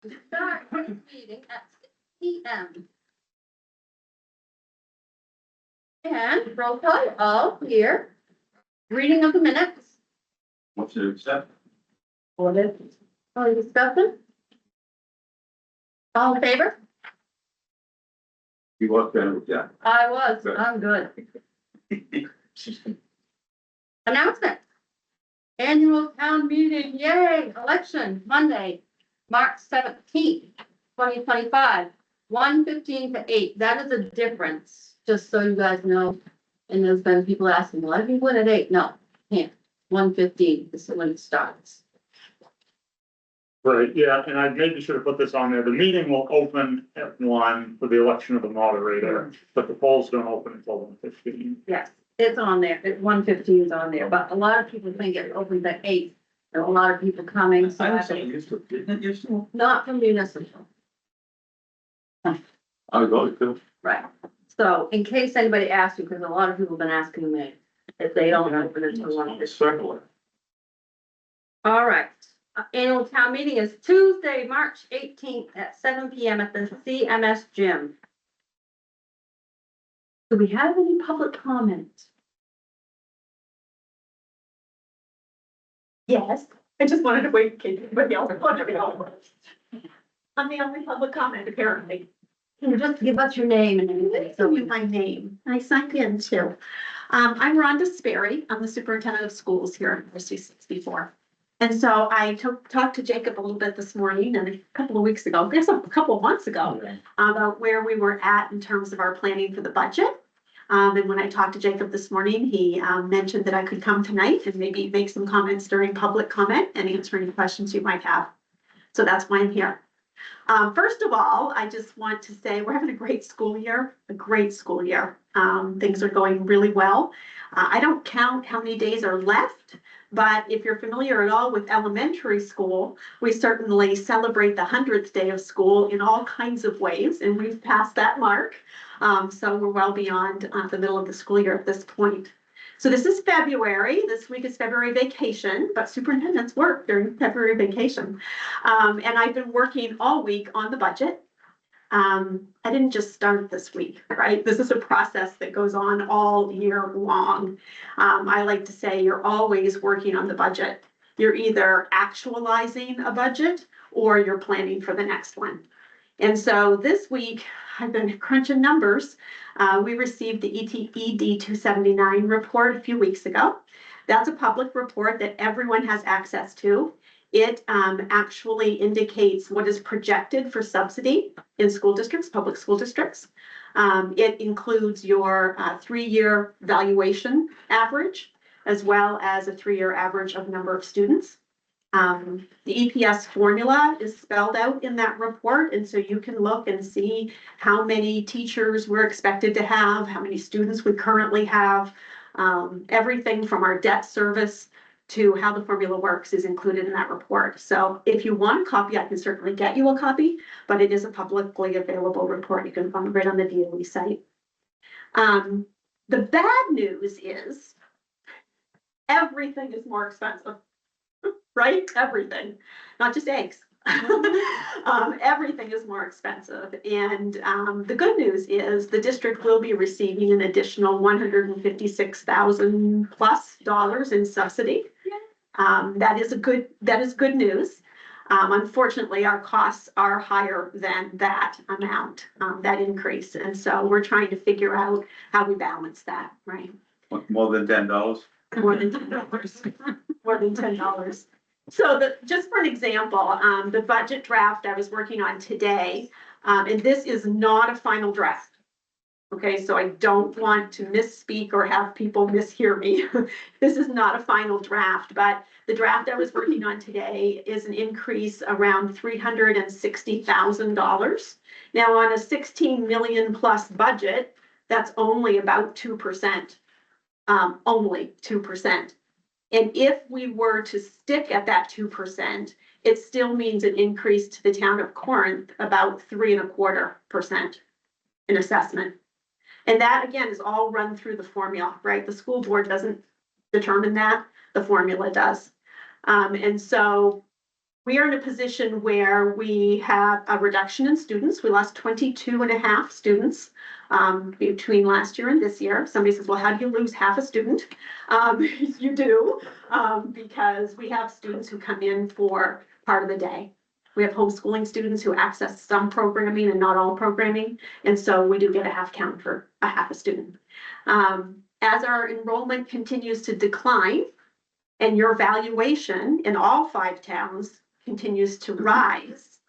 Start this meeting at 6 p.m. And roll call, all here. Reading of the minutes. What's to accept? All discussion? All in favor? You walk down with that. I was, Good. I'm good. Announcement. Annual town meeting, yay, election, Monday, March 17th, 2025, 1:15 to 8. That is a difference, just so you guys know. And there's been people asking, well, if you win at 8, no, can't. 1:15 is when it starts. Right, yeah, and I maybe should have put this on there. The meeting will open at 1 for the election of the moderator, but the polls don't open until 1:15. Yes, it's on there. 1:15 is on there, but a lot of people think it opens at 8. There are a lot of people coming, so I I was saying, think used to, didn't it used to? not from municipal. I was always good. Right. So in case anybody asks you, because a lot of people have been asking me if they don't open until 1:15. Circular. All right. Annual town meeting is Tuesday, March 18th at 7 p.m. at the CMS gym. Do we have any public comment? Yes, I just wanted to wait in case anybody else wanted to go. I'm the only public comment apparently. Can you just give us your name and everything? So with my name, I signed in too. I'm Rhonda Sperry. I'm the superintendent of schools here at University 64. And so I talked to Jacob a little bit this morning and a couple of weeks ago, I guess a couple of months ago, about where we were at in terms of our planning for the budget. And when I talked to Jacob this morning, he mentioned that I could come tonight and maybe make some comments during public comment and answer any questions you might have. So that's why I'm here. First of all, I just want to say we're having a great school year, Things are going really well. I don't count how many days are left, but if you're familiar at all with elementary school, we certainly celebrate the 100th day of school in all kinds of ways, and we've passed that mark. So we're well beyond the middle of the school year at this point. So this is February. This week is February vacation, but superintendents work during February vacation. And I've been working all week on the budget. I didn't just start this week, right? This is a process that goes on all year long. I like to say you're always working on the budget. You're either actualizing a budget or you're planning for the next one. And so this week, I've been crunching numbers. We received the ED 279 report a few weeks ago. That's a public report that everyone has access to. It actually indicates what is projected for subsidy in school districts, public school districts. It includes your 3-year valuation average, as well as a 3-year average of number of students. The EPS formula is spelled out in that report, and so you can look and see how many teachers we're expected to have, how many students we currently have. Everything from our debt service to how the formula works is included in that report. So if you want a copy, I can certainly get you a copy, but it is a publicly available report. You can find it right on the DOE site. The bad news is everything is more expensive. Right? Everything, not just eggs. Everything is more expensive. And the good news is the district will be receiving an additional $156,000 plus in subsidy. That is good news. Unfortunately, our costs are higher than that amount, that increase. And so we're trying to figure out how we balance that, right? More than $10? More than $10. More than $10. So just for an example, the budget draft I was working on today, and this is not a final draft. Okay, so I don't want to misspeak or have people mishear me. This is not a final draft, but the draft I was working on today is an increase around $360,000. Now on a 16 million plus budget, that's only about 2%, only 2%. And if we were to stick at that 2%, it still means an increase to the town of Corinth about 3.25% in assessment. And that again is all run through the formula, right? The school board doesn't determine that, the formula does. And so we are in a position where we have a reduction in students. We lost 22.5 students between last year and this year. Somebody says, well, how do you lose half a student? You do, because we have students who come in for part of the day. We have homeschooling students who access some programming and not all programming. And so we do get a half count for a half a student. As our enrollment continues to decline and your valuation in all 5 towns continues to rise,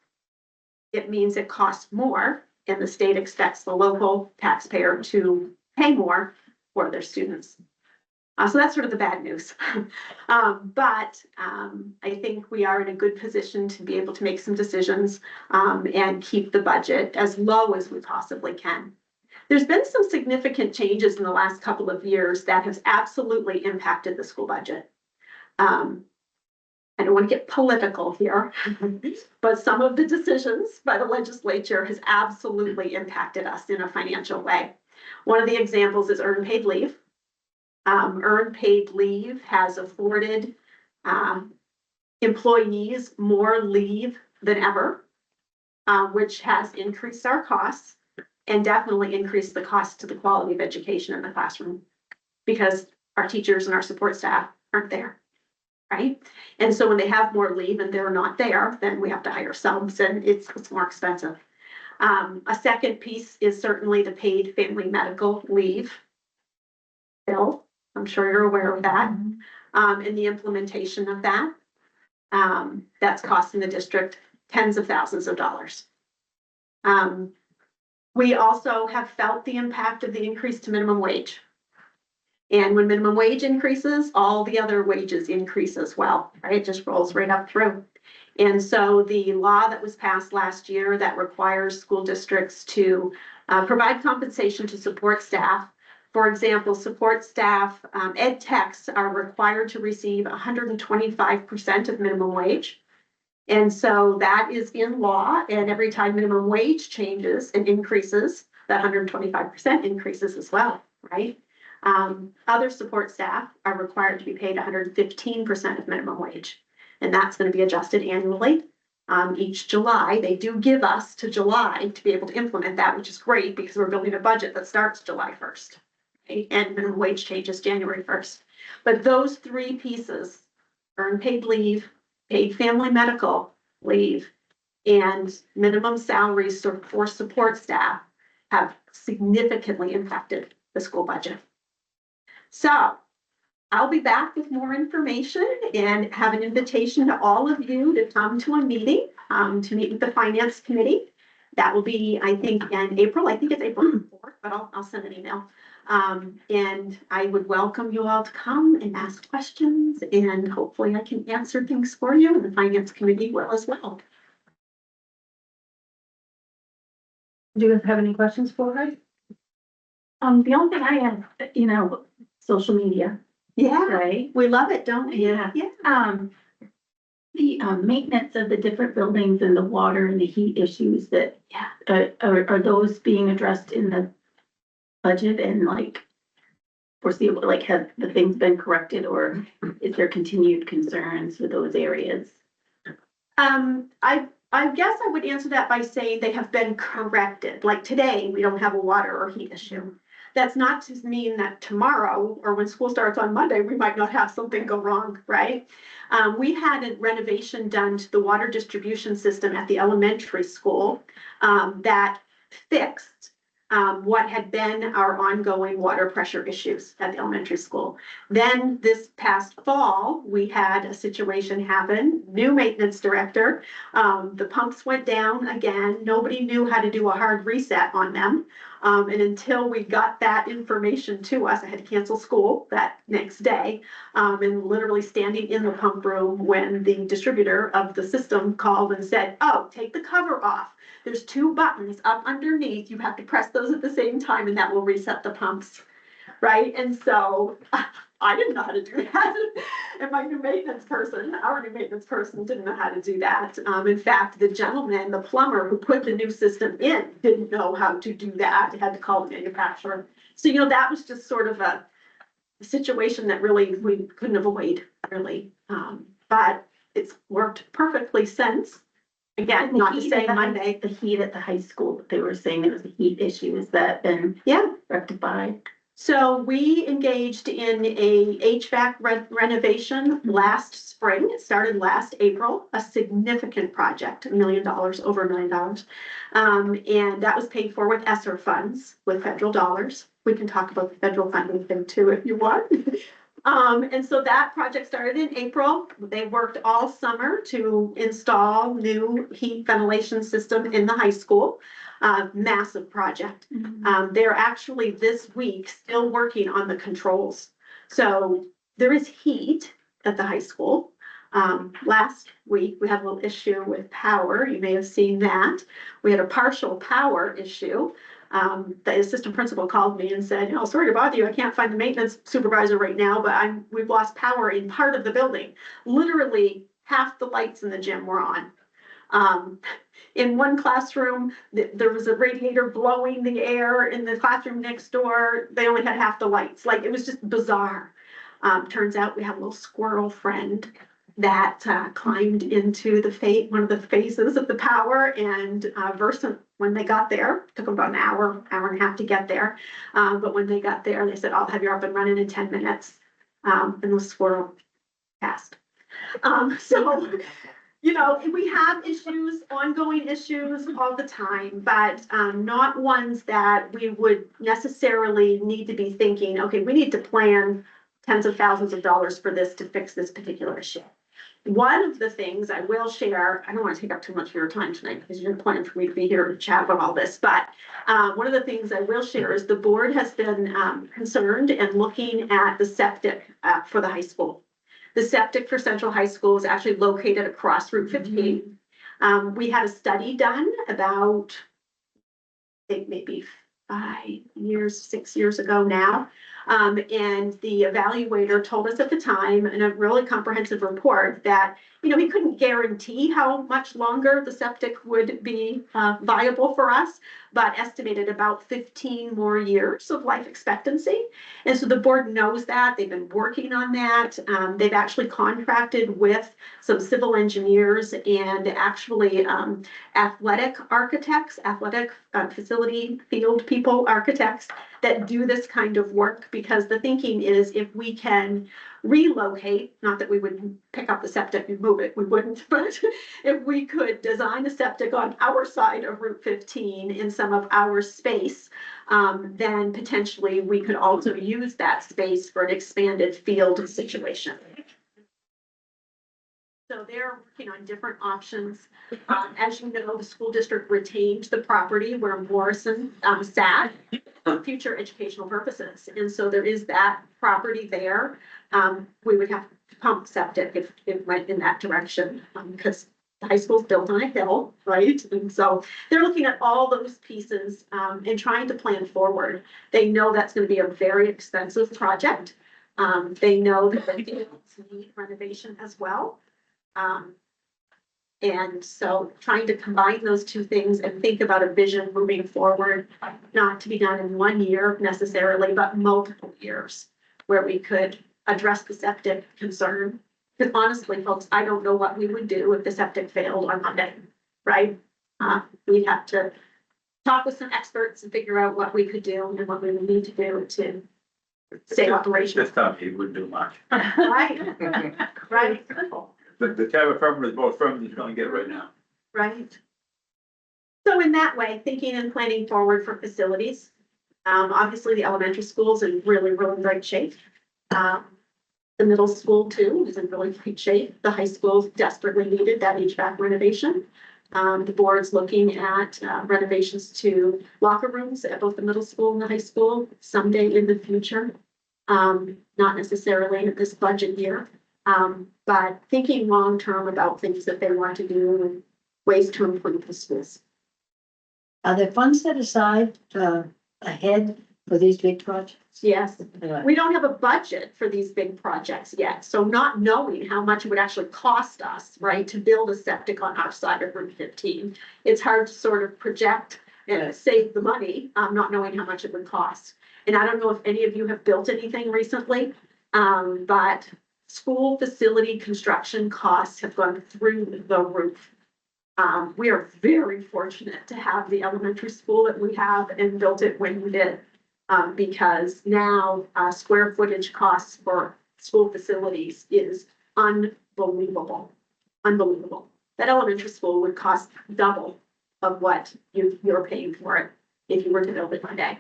it means it costs more and the state expects the local taxpayer to pay more for their students. So that's sort of the bad news. But I think we are in a good position to be able to make some decisions and keep the budget as low as we possibly can. There's been some significant changes in the last couple of years that has absolutely impacted the school budget. I don't want to get political here, but some of the decisions by the legislature has absolutely impacted us in a financial way. One of the examples is earned paid leave. Earned paid leave has afforded employees more leave than ever, which has increased our costs and definitely increased the cost to the quality of education in the classroom because our teachers and our support staff aren't there, right? And so when they have more leave and they're not there, then we have to hire subs and it's more expensive. A second piece is certainly the paid family medical leave bill. I'm sure you're aware of that. And the implementation of that, that's costing the district tens of thousands of dollars. We also have felt the impact of the increase to minimum wage. And when minimum wage increases, all the other wages increase as well, right? It just rolls right up through. And so the law that was passed last year that requires school districts to provide compensation to support staff. For example, support staff, ed techs are required to receive 125% of minimum wage. And so that is in law, and every time minimum wage changes and increases, that 125% increases as well, right? Other support staff are required to be paid 115% of minimum wage, and that's going to be adjusted annually. Each July, they do give us to July to be able to implement that, which is great because we're building a budget that starts July 1st, right? And minimum wage changes January 1st. But those 3 pieces, earned paid leave, paid family medical leave, and minimum salaries for support staff have significantly impacted the school budget. So I'll be back with more information and have an invitation to all of you to come to a meeting to meet with the finance committee. That will be, I think, in April. I think it's April 4th, but I'll send an email. And I would welcome you all to come and ask questions, and hopefully I can answer things for you, and the finance committee will as well. Do you have any questions for her? The only thing I have, social media, Yeah, right? we love it, don't we? Yeah. Yeah. The maintenance of the different buildings and the water and the heat issues that, are those being addressed in the budget and like foreseeable, like have the things been corrected or is there continued concerns with those areas? I guess I would answer that by saying they have been corrected. Like today, we don't have a water or heat issue. That's not to mean that tomorrow or when school starts on Monday, we might not have something go wrong, right? We had a renovation done to the water distribution system at the elementary school that fixed what had been our ongoing water pressure issues at the elementary school. Then this past fall, we had a situation happen, new maintenance director, the pumps went down again. Nobody knew how to do a hard reset on them. And until we got that information to us, I had to cancel school that next day, and literally standing in the pump room when the distributor of the system called and said, oh, take the cover off. There's 2 buttons up underneath. You have to press those at the same time and that will reset the pumps, right? And so I didn't know how to do that. And my new maintenance person, our new maintenance person didn't know how to do that. In fact, the gentleman, the plumber who put the new system in didn't know how to do that. Had to call the manufacturer. So, that was just sort of a situation that really we couldn't avoid really. But it's worked perfectly since. Again, not to say Monday, The heat at the high school, they were saying there was a heat issue. Has that been yeah. rectified? So we engaged in a HVAC renovation last spring. It started last April, a significant project, $1 million, over $1 million. And that was paid for with ESSER funds, with federal dollars. We can talk about the federal funding thing too, if you want. And so that project started in April. They worked all summer to install new heat ventilation system in the high school. Massive project. They're actually this week still working on the controls. So there is heat at the high school. Last week, we had a little issue with power. You may have seen that. We had a partial power issue. The assistant principal called me and said, "Oh, sorry to bother you. I can't find the maintenance supervisor right now, but we've lost power in part of the building." Literally half the lights in the gym were on. In one classroom, there was a radiator blowing the air. In the classroom next door, they only had half the lights. Like, it was just bizarre. Turns out we have a little squirrel friend that climbed into one of the phases of the power, and Versant, when they got there, took them about an hour and a half to get there. But when they got there, they said, "I'll have you up and running in 10 minutes. And the squirrel passed. So, you know, we have issues, ongoing issues all the time, but not ones that we would necessarily need to be thinking, okay, we need to plan tens of thousands of dollars for this to fix this particular issue. One of the things I will share, I don't want to take up too much of your time tonight because you're planning for me to be here to chat about all this, but one of the things I will share is the board has been concerned and looking at the septic for the high school. The septic for Central High School is actually located across Route 15. We had a study done about, I think maybe 6 years ago now. And the evaluator told us at the time in a really comprehensive report that, you know, he couldn't guarantee how much longer the septic would be viable for us, but estimated about 15 more years of life expectancy. And so the board knows that. They've been working on that. They've actually contracted with some civil engineers and actually athletic architects, athletic facility field people, architects that do this kind of work, because the thinking is if we can relocate, not that we would pick up the septic and move it, we wouldn't, but if we could design a septic on our side of Route 15 in some of our space, then potentially we could also use that space for an expanded field situation. So they're working on different options. As you know, the school district retained the property where Morrison sat for future educational purposes. And so there is that property there. We would have to pump septic if it went in that direction, because the high school's built on a hill, right? And so they're looking at all those pieces and trying to plan forward. They know that's going to be a very expensive project. They know that the fields need renovation as well. And so trying to combine those two things and think about a vision moving forward, not to be done in 1 year necessarily, but multiple years, where we could address the septic concern. Because honestly, folks, I don't know what we would do if the septic failed on Monday, right? We'd have to talk with some experts and figure out what we could do and what we would need to do to stay operational. This time he wouldn't do much. Right, right. The terra firma is more firm than you're gonna get right now. Right. So in that way, thinking and planning forward for facilities. Obviously, the elementary school's in really, really great shape. The middle school too is in really great shape. The high school desperately needed that HVAC renovation. The board's looking at renovations to locker rooms at both the middle school and the high school someday in the future. Not necessarily in this budget year. But thinking long-term about things that they want to do and ways to improve the schools. Are there funds set aside ahead for these big projects? Yes, we don't have a budget for these big projects yet, so not knowing how much it would actually cost us, right, to build a septic on our side of Route 15. It's hard to sort of project and save the money, not knowing how much it would cost. And I don't know if any of you have built anything recently, but school facility construction costs have gone through the roof. We are very fortunate to have the elementary school that we have and built it when we did. Because now, square footage costs for school facilities is unbelievable. Unbelievable. That elementary school would cost double of what you're paying for it if you were to build it today.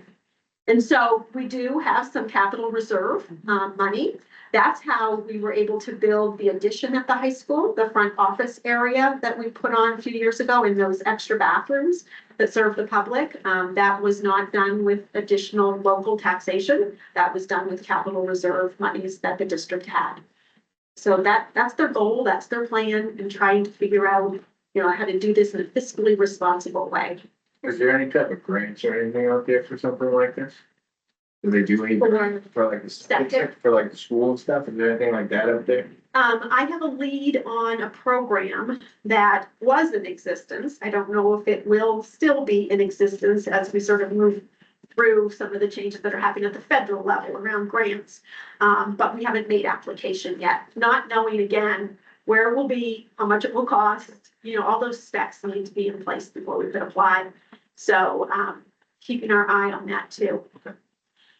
And so we do have some capital reserve money. That's how we were able to build the addition at the high school, the front office area that we put on a few years ago, in those extra bathrooms that serve the public. That was not done with additional local taxation. That was done with capital reserve monies that the district had. So that's their goal, that's their plan, and trying to figure out, how to do this in a fiscally responsible way. Is there any type of grants or anything out there for something like this? Do they do anything for like the, Septic. for like the school and stuff? Is there anything like that out there? I have a lead on a program that was in existence. I don't know if it will still be in existence as we sort of move through some of the changes that are happening at the federal level around grants. But we haven't made application yet, not knowing again where it will be, how much it will cost, all those specs need to be in place before we could apply. So, keeping our eye on that too.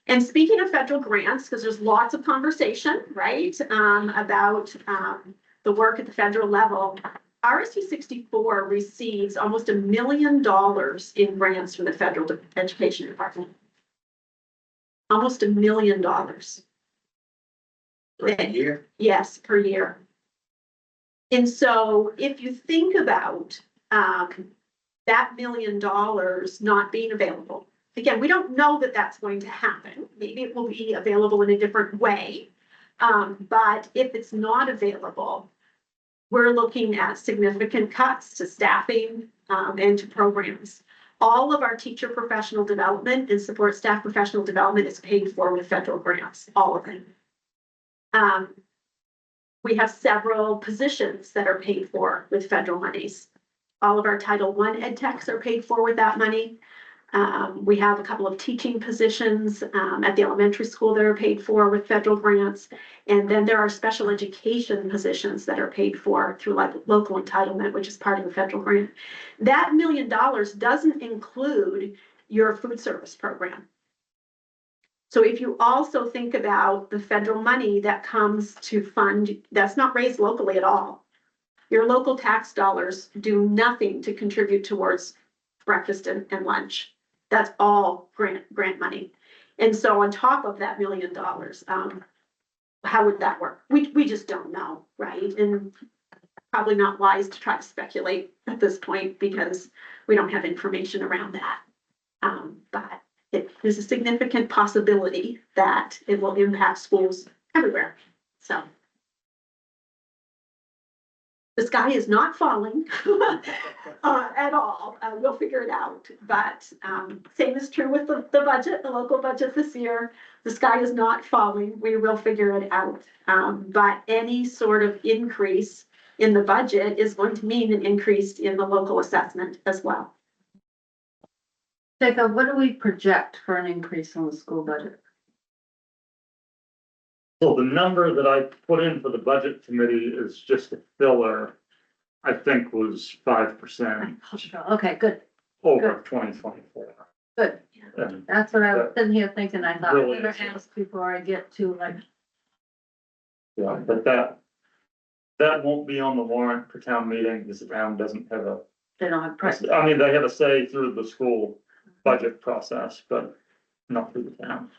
And speaking of federal grants, because there's lots of conversation, right, about the work at the federal level. RSU 64 receives almost $1 million in grants from the federal education department. Almost $1 million. For a year? Yes, per year. And so if you think about that $1 million not being available, again, we don't know that that's going to happen. Maybe it will be available in a different way. But if it's not available, we're looking at significant cuts to staffing and to programs. All of our teacher professional development and support staff professional development is paid for with federal grants, all of it. We have several positions that are paid for with federal monies. All of our Title I ed techs are paid for with that money. We have a couple of teaching positions at the elementary school that are paid for with federal grants. And then there are special education positions that are paid for through like local entitlement, which is part of the federal grant. That $1 million doesn't include your food service program. So if you also think about the federal money that comes to fund, that's not raised locally at all. Your local tax dollars do nothing to contribute towards breakfast and lunch. That's all grant money. And so on top of that $1 million, how would that work? We just don't know, right? And probably not wise to try to speculate at this point because we don't have information around that. But it is a significant possibility that it will impact schools everywhere. So the sky is not falling at all. We'll figure it out. But same is true with the budget, the local budget this year. The sky is not falling. We will figure it out. But any sort of increase in the budget is going to mean an increase in the local assessment as well. Jacob, what do we project for an increase in the school budget? So the number that I put in for the budget committee is just a filler, I think was 5% Okay, good, over 2024. good. And That's what I was sitting here thinking. I thought Really I better ask before I get to like, yeah, but that won't be on the warrant for town meeting because the town doesn't have a, they don't have price. I mean, they have a say through the school budget process, but not through the town.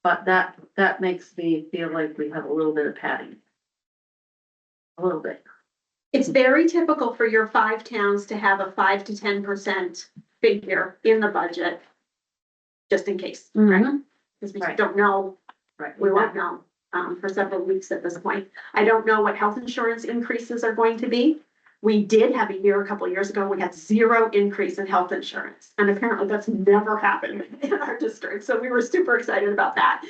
But that makes me feel like we have a little bit of padding. A little bit. It's very typical for your 5 towns to have a 5 to 10% figure in the budget, just in case, right? Because we Right. don't know, Right. we won't know for several weeks at this point. I don't know what health insurance increases are going to be. We did have a year, a couple of years ago, we had 0 increase in health insurance. And apparently that's never happened in our district. So we were super excited about that.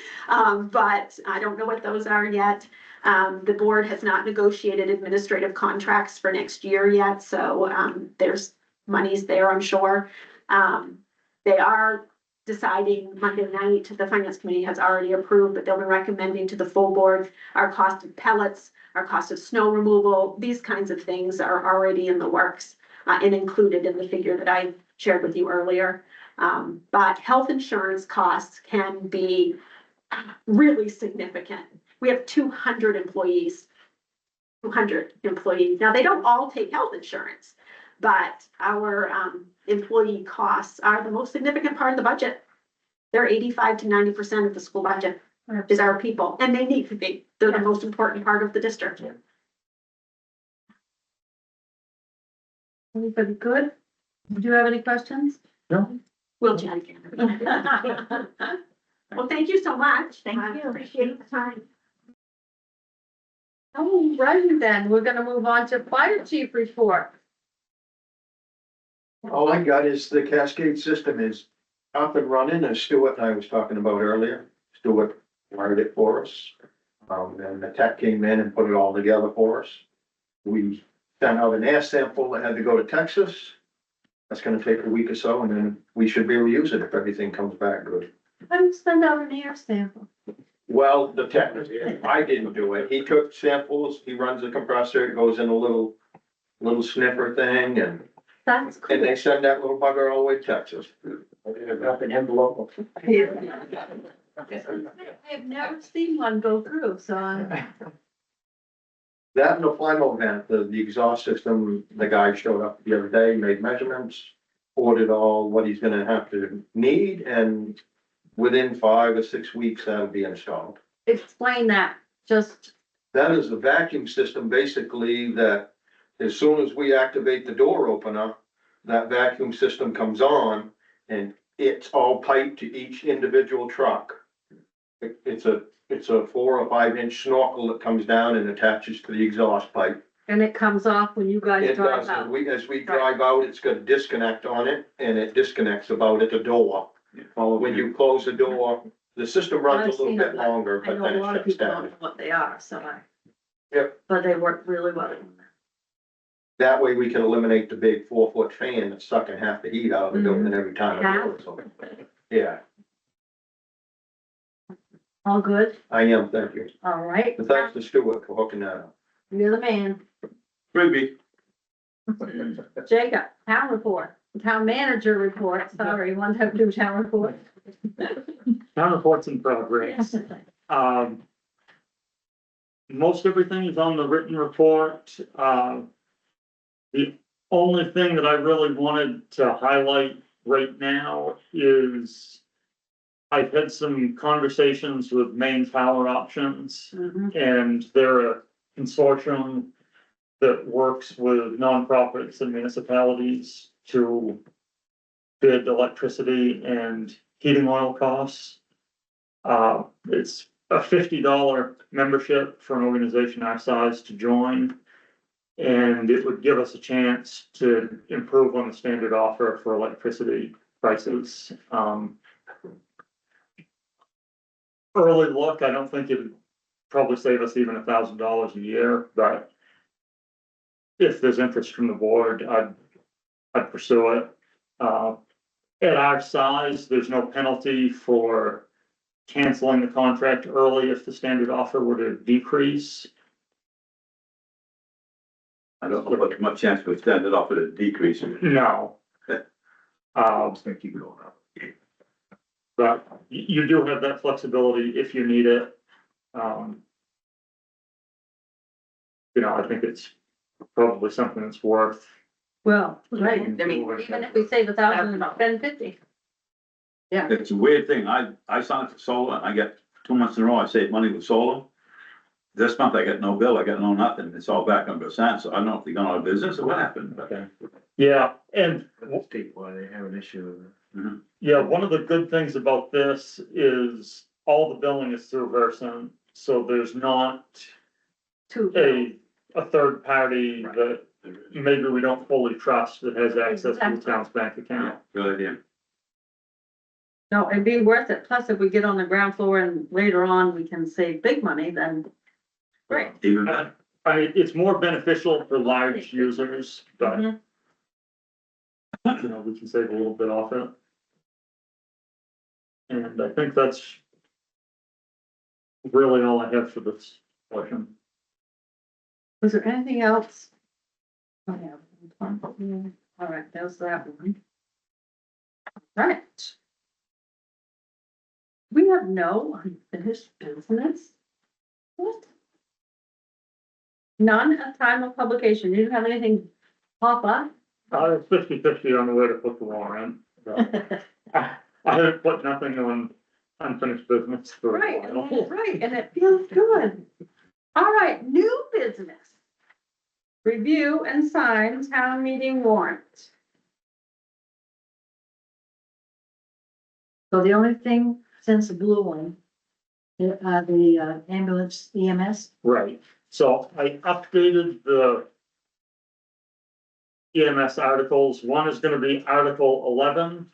But I don't know what those are yet. The board has not negotiated administrative contracts for next year yet. So there's monies there, I'm sure. They are deciding Monday night. The finance committee has already approved, but they'll be recommending to the full board our cost of pellets, our cost of snow removal. These kinds of things are already in the works and included in the figure that I shared with you earlier. But health insurance costs can be really significant. We have 200 employees. 200 employees. Now, they don't all take health insurance, but our employee costs are the most significant part of the budget. They're 85 to 90% of the school budget is our people, and they need to be. They're the most important part of the district. Anybody good? Do you have any questions? We'll chat again. Well, thank you so much. Thank I you. appreciate the time. Oh, righty then, we're gonna move on to fire chief report. All I got is the Cascade system is up and running, as Stuart and I was talking about earlier. Stuart wired it for us. And the tech came in and put it all together for us. We sent out an air sample that had to go to Texas. That's gonna take a week or so, and then we should be able to use it if everything comes back good. How do you send out an air sample? Well, the tech, I didn't do it. He took samples, he runs the compressor, it goes in a little sniffer thing, and That's cool. they send that little bugger all the way to Texas. Up an envelope. I have never seen one go through, so I. That and the final event, the exhaust system, the guy showed up the other day, made measurements, ordered all what he's gonna have to need, and within 5 or 6 weeks, that'll be installed. Explain that, just, That is the vacuum system, basically, that as soon as we activate the door opener, that vacuum system comes on, and it's all piped to each individual truck. It's a 4 or 5 inch snorkel that comes down and attaches to the exhaust pipe. and it comes off when you guys It drive does, out. as we drive out, it's got a disconnect on it, and it disconnects about at the door. When you close the door, the system runs I've a little seen bit it, but longer, I but know then a it lot of shuts people don't down. know what they are, so I. Yep. But they work really well. That way we can eliminate the big 4-foot fan that's sucking half the heat out of the building every time. it goes. Yeah, All good, I am, thank you. all right. And thanks to Stuart for hooking that up. You're the man. Ruby, Jacob, town report, town manager report, sorry, one time do town report. Town reports in progress. Most everything is on the written report. The only thing that I really wanted to highlight right now is I've had some conversations with Maine Power Options, Mhm. and they're a consortium that works with nonprofits and municipalities to bid electricity and heating oil costs. It's a $50 membership for an organization our size to join. And it would give us a chance to improve on the standard offer for electricity prices. Early look, I don't think it would probably save us even $1,000 a year, but if there's interest from the board, I'd pursue it. At our size, there's no penalty for canceling the contract early if the standard offer were to decrease. I don't know what much chance we stand it off at a decrease. No. It's gonna keep going up. But you do have that flexibility if you need it. I think it's probably something that's worth. Well, right, I moving mean, forward. even if we save 1,000, spend 50. It's a weird thing. I signed up for solar and I get 2 months in a row, I save money with solar. This month I got no bill, I got no nothing. It's all back on percent, so I don't know if they gone out of business or what happened, but. Okay. Yeah, and That's statewide, they have an issue with it. yeah, one of the good things about this is all the billing is through Versant, so there's not Two. a third party that maybe we don't fully trust that has access to the town's bank Yeah, account. good idea. No, it'd be worth it, plus if we get on the ground floor and later on we can save big money, then. Great. Even better. I mean, it's more beneficial for large users, but Mhm. we can save a little bit off it. And I think that's really all I have for this portion. Was there anything else? Oh, yeah. All right, there's that one. Right. We have no unfinished business. What? None at time of publication. You didn't have anything pop up? It's 50-50 on the way to put the warrant. I haven't put nothing on unfinished business for a Right, while. right, and it feels good. All right, new business. Review and sign town meeting warrant. So the only thing since the blue one, the ambulance EMS, Right, so I updated the EMS articles. One is gonna be Article 11.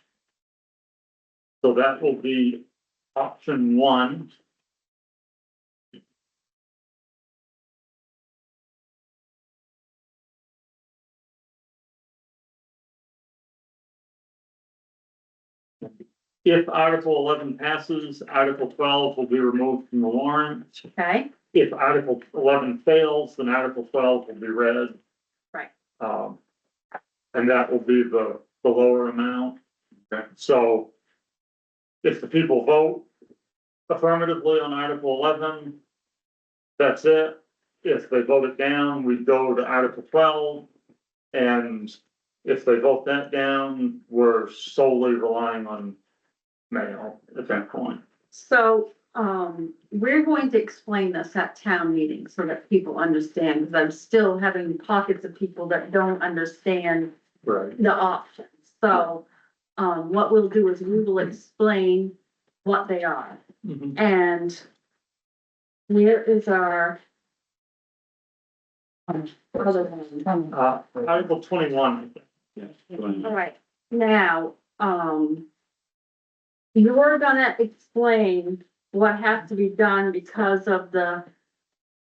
So that will be option 1. If Article 11 passes, Article 12 will be removed from the warrant. Okay, If Article 11 fails, then Article 12 will be read. Right. And that will be the lower amount. Okay. So if the people vote affirmatively on Article 11, that's it. If they vote it down, we go to Article 12. And if they vote that down, we're solely relying on mail at that point. so, we're going to explain this at town meeting so that people understand, because I'm still having pockets of people that don't understand Right. the options. So, what we'll do is we will explain what they are. And here is our other one. Article 21. All right, now, you're gonna explain what has to be done because of the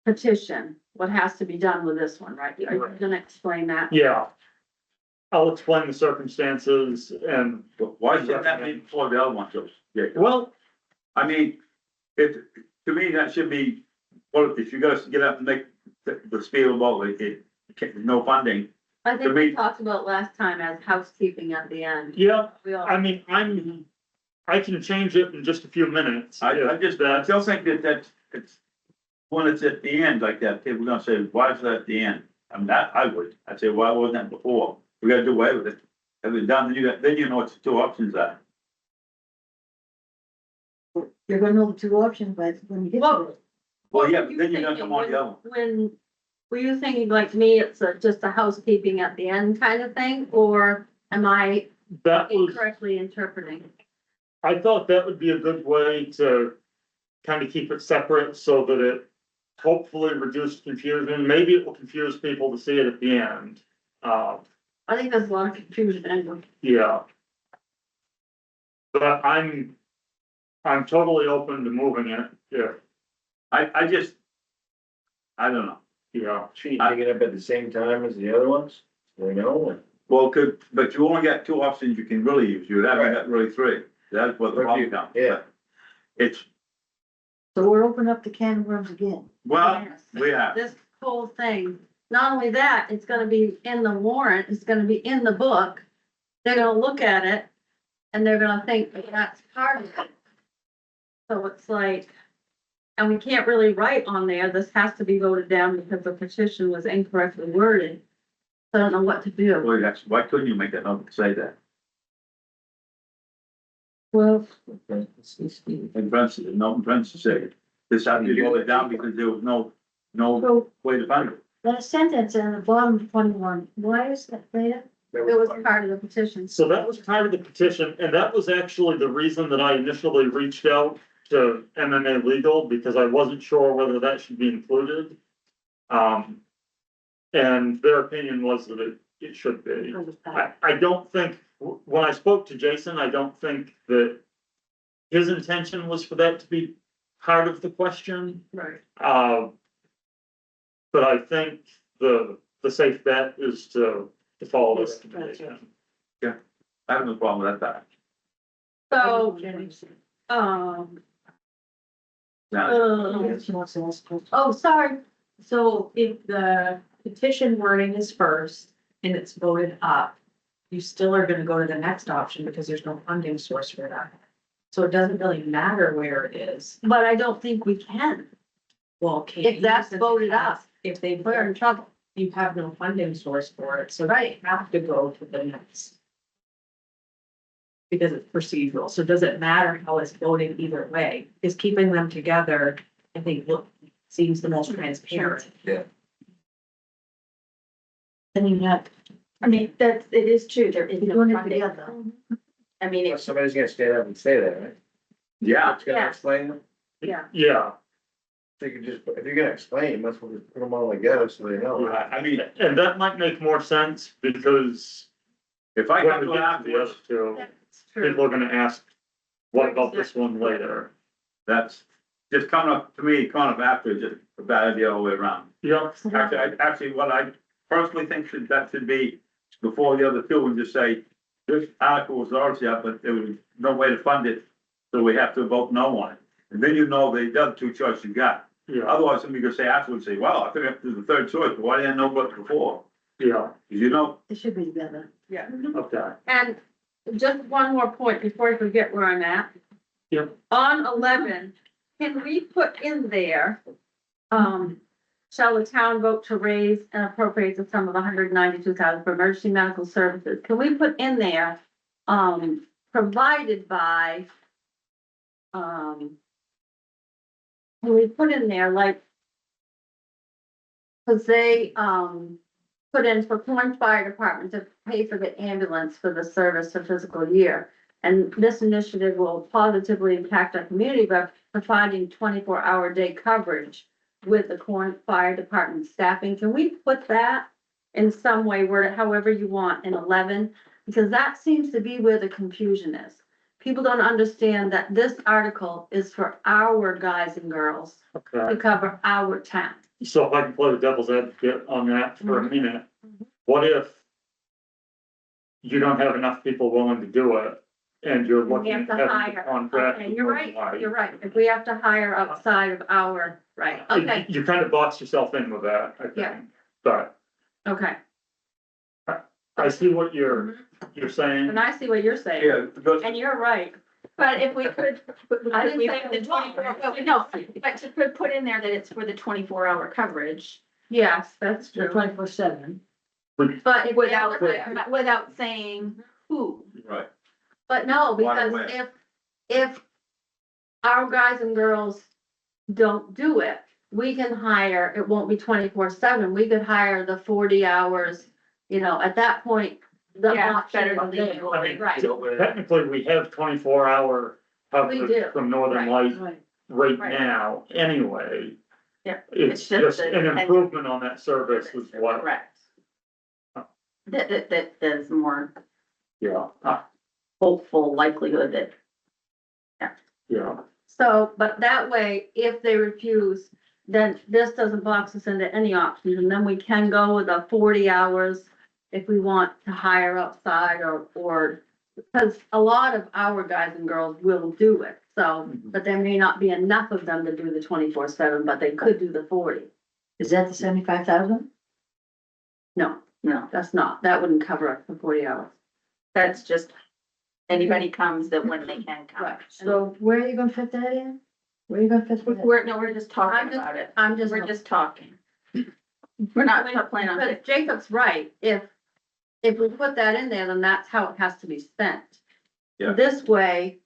petition, what has to be done with this one, right? Are you Right. gonna explain that? Yeah. I'll explain the circumstances and, Why shouldn't that be before the other one goes? Yeah, well, I mean, to me, that should be, well, if you guys get up and make the spiel about no funding. I think To we me- talked about last time as housekeeping at the end. yeah, We all, I mean, I can change it in just a few minutes. I If still think that it's, when it's at the end like that, people are gonna say, why is that at the end? I mean, I'd say, why wasn't that before? We gotta do away with it. Have it done, then you know what the two options are. you're gonna know the two options, but when you get to Well, it. Well, yeah, were but you then you're gonna thinking come on the other one. when, were you thinking like me, it's just a housekeeping at the end kind of thing, or am I that was, incorrectly interpreting? I thought that would be a good way to kind of keep it separate so that it hopefully reduced confusion. Maybe it will confuse people to see it at the end. I think there's a lot of confusion anyway. Yeah. But I'm totally open to moving it, yeah, I just, I don't know. yeah. Should you take it up at the same time as the other ones? We know. Well, but you only got two options you can really use. You haven't got really three. That's what the problem comes. Yeah. It's, So we're opening up the can of worms again. well, Yes. we have. This whole thing, not only that, it's gonna be in the warrant, it's gonna be in the book. They're gonna look at it and they're gonna think that that's part of it. So it's like, and we can't really write on there, this has to be voted down because the petition was incorrectly worded. So I don't know what to do. Well, that's, why couldn't you make that note to say that? Well, And Francis, no, Francis said, this had to be voted down because there was no So way to fund it. that sentence in the bottom of 21, why is that there? it was part of the petition. So that was part of the petition, and that was actually the reason that I initially reached out to MMA Legal, because I wasn't sure whether that should be included. And their opinion was that it should be. I don't think, when I spoke to Jason, I don't think that his intention was for that to be part of the question. Right. But I think the safe bet is to follow this recommendation. I have no problem with that. So Now, Oh, sorry. So if the petition wording is first and it's voted up, you still are gonna go to the next option because there's no funding source for that. So it doesn't really matter where it is. But I don't think we can. Well, can If that's voted up, if they, we're in trouble. you have no funding source for it, so Right. you have to go to the next. Because it's procedural, so does it matter how it's voting either way? Is keeping them together, I think, seems the most transparent. Then you have, I mean, it is true, there is you're no doing it funding. together. I mean, But it's, somebody's gonna stand up and say that, right? yeah, It's gonna explain them. Yeah. Yeah, So you can just, if you're gonna explain, let's put them all together so they know. I mean, and that might make more sense because if I when come we to get an to the other afterwards, two, That's true. people are gonna ask, what about this one later? that's just coming up to me, coming up after, is just a bad idea all the way around. Yeah, Actually, what I personally think that should be before the other two and just say, this article was already up, but there was no way to fund it, so we have to vote no on it. And then you know the other two choices you got. yeah, Otherwise, somebody could say afterwards, say, well, I think I have to do the third choice, but why didn't I know about it before? yeah, 'Cause you know, It should be together. Yeah. okay, And just one more point before I forget where I'm at. Yep. On 11, can we put in there, shall the town vote to raise and appropriate the sum of 192,000 for emergency medical services? Can we put in there, provided by, can we put in there like, cause they, put in for Florence Fire Department to pay for the ambulance for the service for fiscal year. And this initiative will positively impact our community by providing 24-hour day coverage with the Corinth Fire Department staffing. Can we put that in some way, word it however you want in 11? Because that seems to be where the confusion is. People don't understand that this article is for our guys and girls okay. to cover our town. So if I can play the devil's advocate on that for a minute, what if you don't have enough people willing to do it and you're We looking have at to having to hire. contract? Okay, you're with right, somebody? you're right. If we have to hire outside of our, right, okay, You kind of box yourself in with that, I Yeah. think, but okay. I see what you're saying. And I see what you're saying, yeah, because and you're right. but if we could, I didn't we say put the it was wrong. 24, but no, but to put in there that it's for the 24-hour coverage Yes, that's The true. 24/7. But if without saying who. right, But no, Right because away. if our guys and girls don't do it, we can hire, it won't be 24/7. We could hire the 40 hours, at that point, the Yeah, option better to is leave it there. alone. Right, Technically, we have 24-hour We coverage do. from Northern Right. Light Right. right Right. now, anyway. Yeah, It's it's just just that- an improvement on that service is what, Correct. That is more yeah, hopeful likelihood that yeah. so, but that way, if they refuse, then this doesn't box us into any options, and then we can go with the 40 hours if we want to hire outside or, because a lot of our guys and girls will do it, so, but there may not be enough of them to do the 24/7, but they could do the 40. Is that the 75,000? No, no, that's not, that wouldn't cover us for 40 hours. that's just anybody comes that when they can come. Right. So where are you gonna fit that in? Where are you gonna fit that? We're just I'm talking just- about it. I'm just. We're just talking. We're not planning on But it. Jacob's right, if we put that in there, then that's how it has to be spent. Yeah. This way,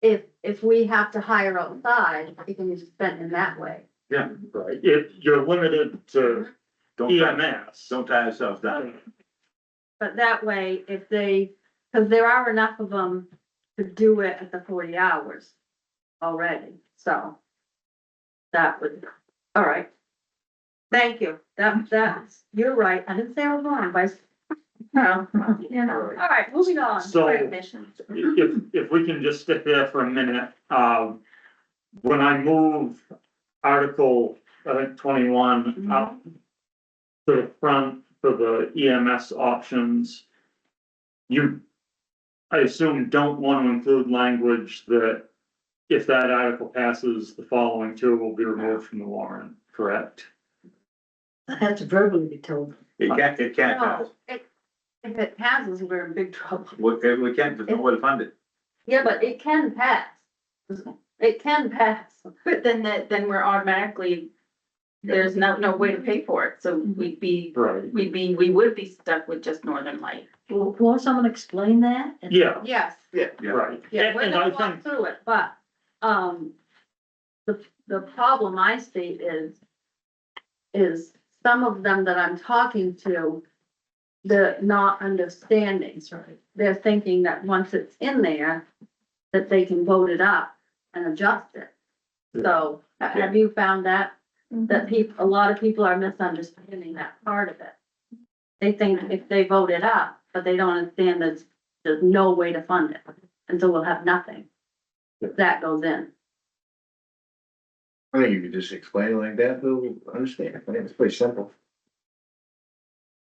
if we have to hire outside, it can be spent in that way. Yeah, right. If you're limited to don't tie, EMS. don't tie yourselves down. But that way, if they, because there are enough of them to do it at the 40 hours already, so. That would, all right. Thank you, that's, you're right, I didn't say I was wrong, but, No, all right, moving on. So admission. if we can just stick there for a minute, when I move Article, I think 21 up to the front for the EMS options, you, I assume, don't want to include language that if that article passes, the following two will be removed from the warrant, correct? I have to verbally be told. It can't pass. No, if it passes, we're in big trouble. We can't, there's no way to fund it. Yeah, but it can pass. It can pass. But then we're automatically, there's no way to pay for it, so Right. we would be stuck with just Northern Light. Well, won't someone explain that? Yeah, Yes, Yeah. right. yeah, we're And I gonna walk think, through it, but, the problem I see is some of them that I'm talking to, they're not understanding. They're thinking that once it's in there, that they can vote it up and adjust it. So, have you found that a lot of people are misunderstanding that part of it? They think if they vote it up, but they don't understand that there's no way to fund it, and so we'll have nothing. If that goes in. I think you could just explain it like that, they'll understand. I think it's pretty simple.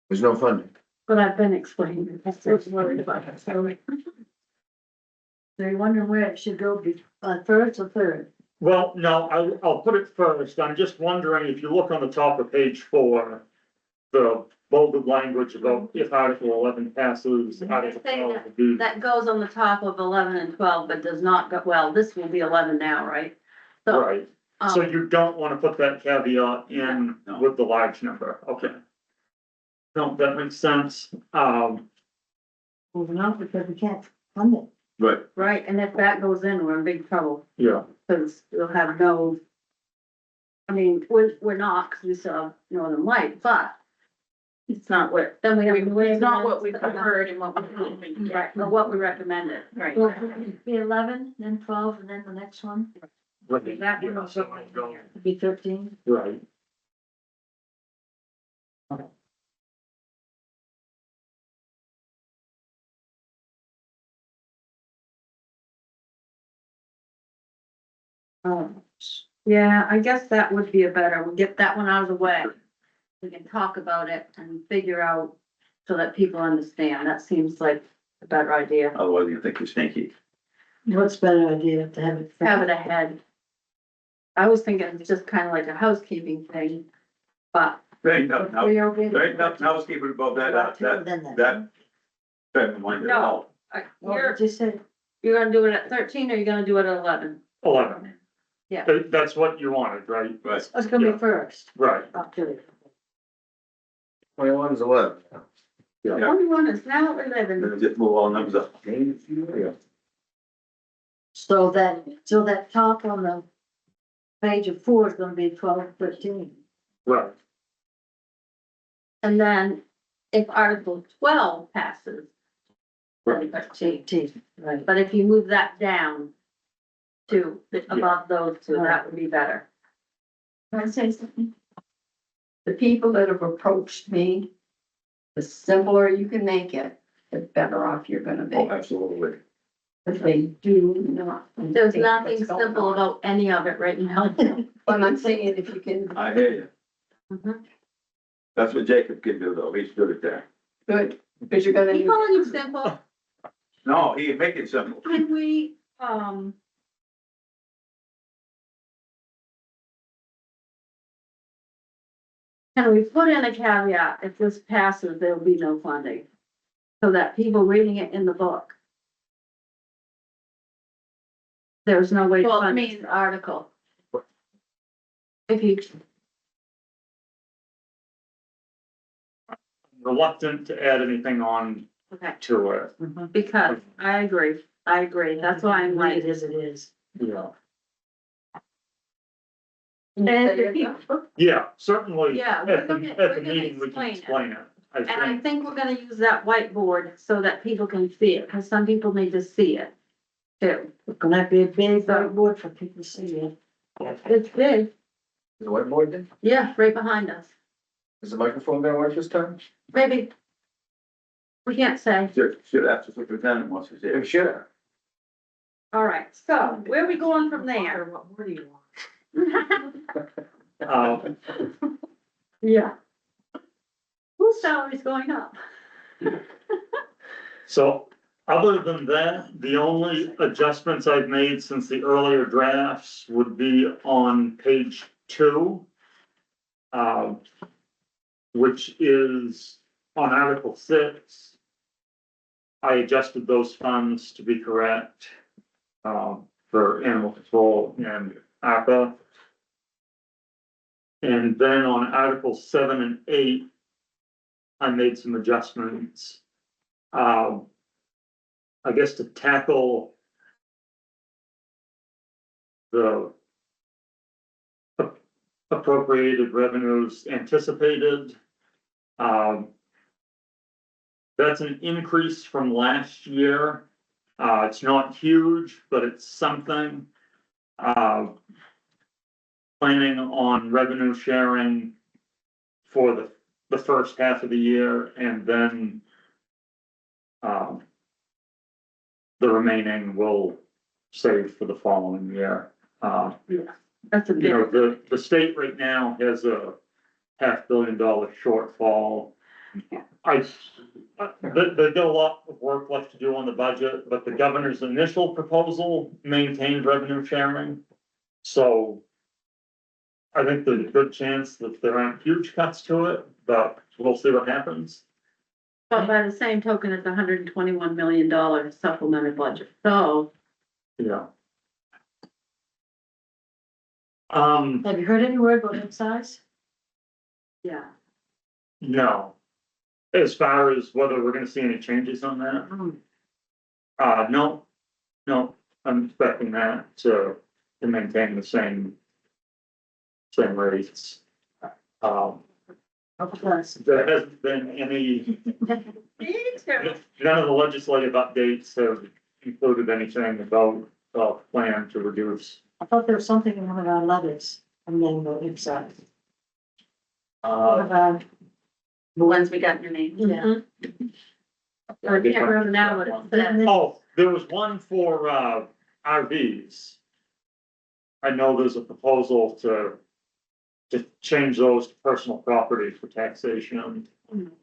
There's no funding. But I've been explaining it, that's what's worried about it, so. So you're wondering where it should go, first or third? well, no, I'll put it first. I'm just wondering if you look on the top of page 4, the bolded language about if Article 11 passes, Article 12 will be. That goes on the top of 11 and 12, but does not go, well, this will be 11 now, right? So, Right, so you don't wanna put that caveat in No. with the large number, okay. No, that makes sense, Well, no, because we can't fund it. Right, right, and if that goes in, we're in big trouble, yeah, because we'll have no. I mean, we're not, because we still have Northern Light, but It's not what, then we have. it's not what we preferred and what we. Right, or what we recommended. Right. Well, it'd be 11, then 12, and then the next one right, That yeah, one so it'll go- would be 13. right. Yeah, I guess that would be a better, we'll get that one out of the way. We can talk about it and figure out so that people understand. That seems like a better idea. otherwise you think you're stinky. What's a better idea to have it? Have it ahead. I was thinking it's just kind of like a housekeeping thing, but. There ain't nothing, We are ready. there ain't nothing housekeeping above that, Then that might be No. all. You're, Just said, you're gonna do it at 13 or you're gonna do it at 11? 11. Yeah. That's what you wanted, right? Right, it's gonna Yeah. be first. Right, Okay. 21's 11. yeah, 21 is now 11. then just move all numbers up. yeah, So that top on the page of 4 is gonna be 12, 13. right, And then if Article 12 passes, then 13. 18, right. But if you move that down to above those two, that would be better. Can I say something? The people that have approached me, the simpler you can make it, the better off you're gonna Oh, be. absolutely. But they do not. There's understand nothing what's going simple on. about any of it right now. But I'm saying if you can, I hear you. Mhm. That's what Jacob can do though, he's good at that. good, because you're gonna. He calling you simple, No, he can make it simple. can we, can we put in a caveat, if this passes, there will be no funding? So that people reading it in the book. There's no way to Well, I fund mean- this article. If you, reluctant to add anything on okay, to it, because I agree, that's why I'm Leave like. it as it is. yeah. And if the people- Yeah, certainly, Yeah, at we're the, gonna- at we're the gonna meeting, we can explain explain it, I And I think, think we're gonna use that whiteboard so that people can see it, because some people need to see it too. It's gonna have to be a big whiteboard for people to see it. It's big, The whiteboard then? yeah, right behind us, Is the microphone gonna work this time? maybe. We can't say. Should ask the superintendent once he's I'm here. sure. All right, so where are we going from there? What more do you want? Yeah. Whose salary's going up? so Other than that, the only adjustments I've made since the earlier drafts would be on page 2. Which is on Article 6. I adjusted those funds to be correct, for animal control and ARPA. And then on Article 7 and 8, I made some adjustments. I guess to tackle the appropriated revenues anticipated. That's an increase from last year. It's not huge, but it's something. Planning on revenue sharing for the first half of the year and then the remaining will save for the following year. That's a You big, know, the state right now has a $500 million shortfall. They've got a lot of work left to do on the budget, but the governor's initial proposal maintained revenue sharing. So I think there's a good chance that there aren't huge cuts to it, but we'll see what happens. but by the same token, it's $121 million supplemental budget, so. Yeah. Have you heard any word about excise? Yeah. No. As far as whether we're gonna see any changes on that, no, I'm expecting that to maintain the same rates. There hasn't been any, none of the legislative updates have included anything about a plan to reduce. I thought there was something in one of our letters, and then the excise. One of our, The ones we got in your name. yeah. I can't remember now what it says. Oh, there was one for, RVs. I know there's a proposal to change those to personal property for taxation.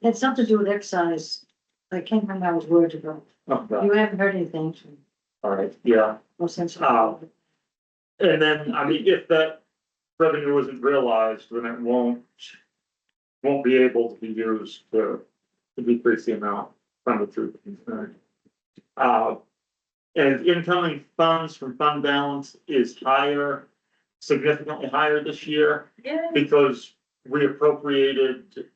Had something to do with excise. I can't remember how it was worded, but Okay, you haven't heard anything, all right, yeah. no sense. And then, I mean, if that revenue isn't realized, then it won't be able to be used to decrease the amount funded through the concern. And incoming funds from fund balance is higher, significantly higher this year, Yeah. because we appropriated,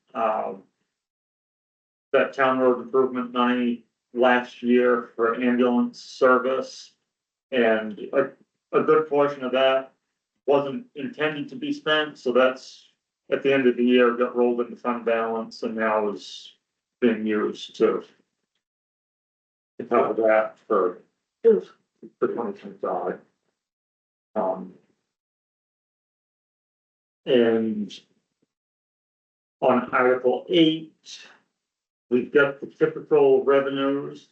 that town road improvement money last year for ambulance service. And a good portion of that wasn't intended to be spent, so that's, at the end of the year, got rolled into fund balance and now is being used to cover that for 2025. And on Article 8, we've got the typical revenues.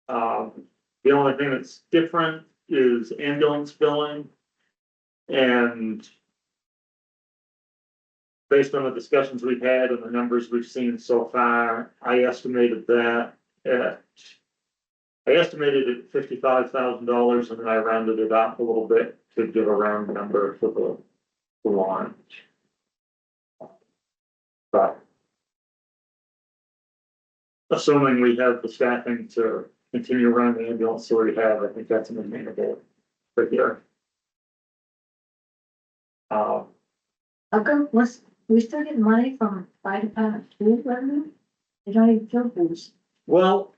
The only thing that's different is ambulance billing. And based on the discussions we've had and the numbers we've seen so far, I estimated that at $55,000 and then I rounded it up a little bit to give a round number for the launch. But assuming we have the staffing to continue running the ambulance that we have, I think that's an amenable figure. How come, we still getting money from fire department food revenue? They don't even fill foods. Well,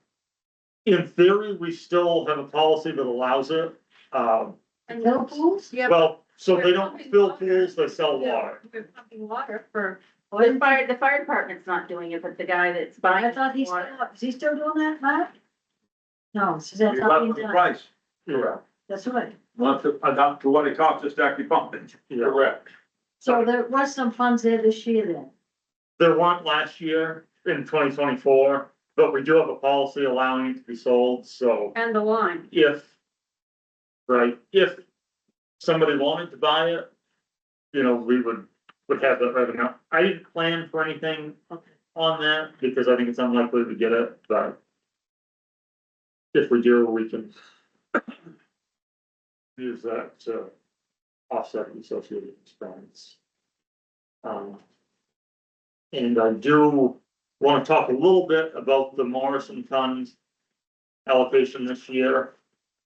in theory, we still have a policy that allows it. Fill pools? Yeah. Well, so they don't fill pools, they sell water. We're pumping water for, the fire department's not doing it, but the guy that's buying. I thought water. is he still doing that, Mark? No, so that's You not got being the done. price, Yeah, That's right. up to what it costs us to actually pump it. yeah. Correct. So there was some funds there this year then. There weren't last year in 2024, but we do have a policy allowing it to be sold, so And the line. if somebody wanted to buy it, you know, we would have that revenue. I didn't plan for anything on that because I think it's unlikely to get it, but if we do, we can use that to offset the associated expense. And I do want to talk a little bit about the Morrison Fund allocation this year.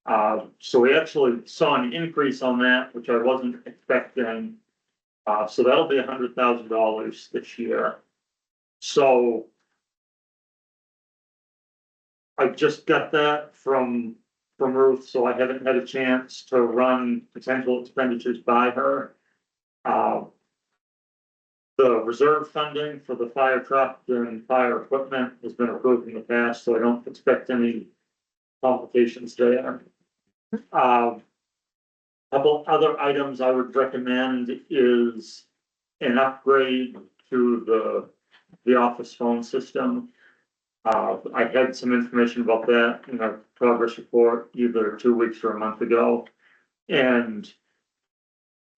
So we actually saw an increase on that, which I wasn't expecting. So that'll be $100,000 this year. So I just got that from Ruth, so I haven't had a chance to run potential expenditures by her. The reserve funding for the fire truck and fire equipment has been approved in the past, so I don't expect any complications there. Couple other items I would recommend is an upgrade to the office phone system. I had some information about that in our progress report either 2 weeks or a month ago. And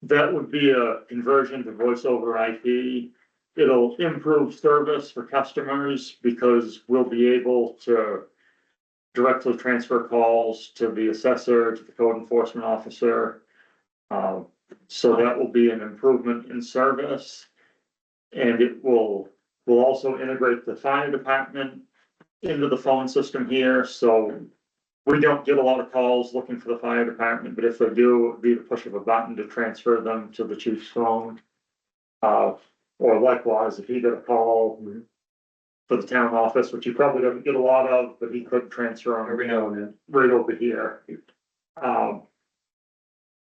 that would be a conversion to voice over IP. It'll improve service for customers because we'll be able to directly transfer calls to the assessor, to the code enforcement officer. So that will be an improvement in service. And it will also integrate the fire department into the phone system here, so we don't get a lot of calls looking for the fire department, but if they do, it'd be the push of a button to transfer them to the chief's phone. Or likewise, if he got a call for the town office, which he probably doesn't get a lot of, but he could transfer them Every now and then. right over here.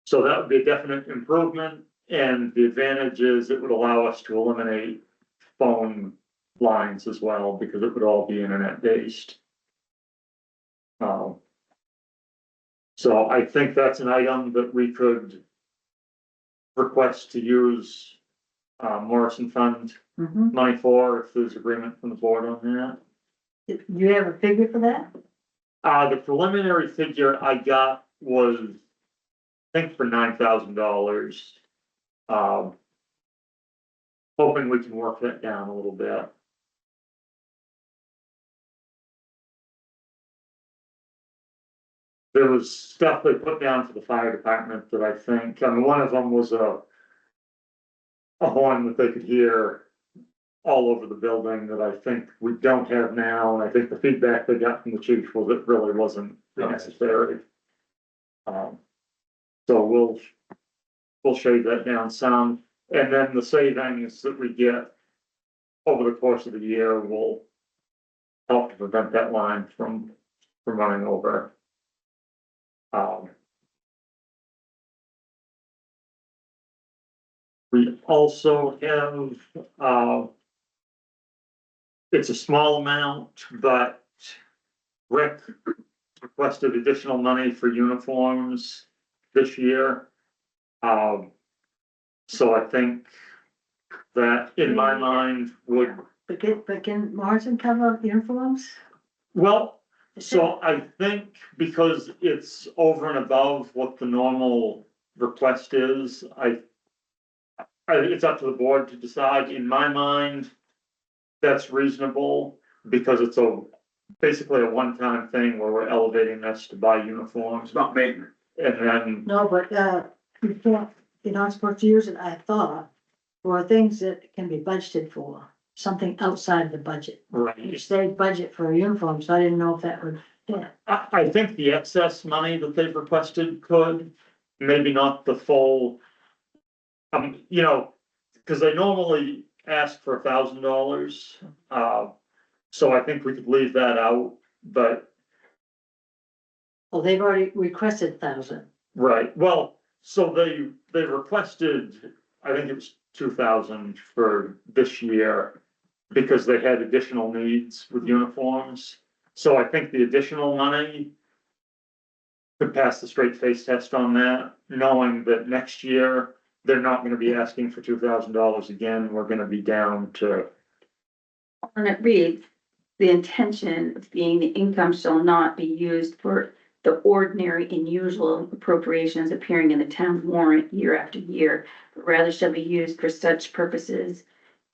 So that would be a definite improvement, and the advantage is it would allow us to eliminate phone lines as well, because it would all be internet based. So I think that's an item that we could request to use Morrison Fund Mhm. money for, if there's agreement from the board on that. Do you have a figure for that? The preliminary figure I got was, I think, for $9,000. Hoping we can work that down a little bit. There was stuff they put down for the fire department that I think, I mean, one of them was a horn that they could hear all over the building that I think we don't have now, and I think the feedback they got from the chief was it really wasn't necessary. So we'll shave that down some, and then the savings that we get over the course of the year will help to prevent that line from running over. We also have, it's a small amount, but Rick requested additional money for uniforms this year. So I think that in my mind would, But can Morrison cover uniforms? well, so I think because it's over and above what the normal request is, it's up to the board to decide. In my mind, that's reasonable because it's basically a one-time thing where we're elevating this to buy uniforms. It's not maintenance. And then, No, but, you can't, you're not supposed to use it, I thought, for things that can be budgeted for, something outside the budget. You right, say budget for a uniform, so I didn't know if that would fit. I think the excess money that they've requested could, maybe not the full. You know, cause they normally ask for $1,000. So I think we could leave that out, but, Well, they've already requested 1,000. right, well, so they requested, I think it was 2,000 for this year. Because they had additional needs with uniforms, so I think the additional money could pass the straight face test on that, knowing that next year they're not gonna be asking for $2,000 again, we're gonna be down to. And it reads, the intention of being the income shall not be used for the ordinary and usual appropriations appearing in the town warrant year after year, but rather shall be used for such purposes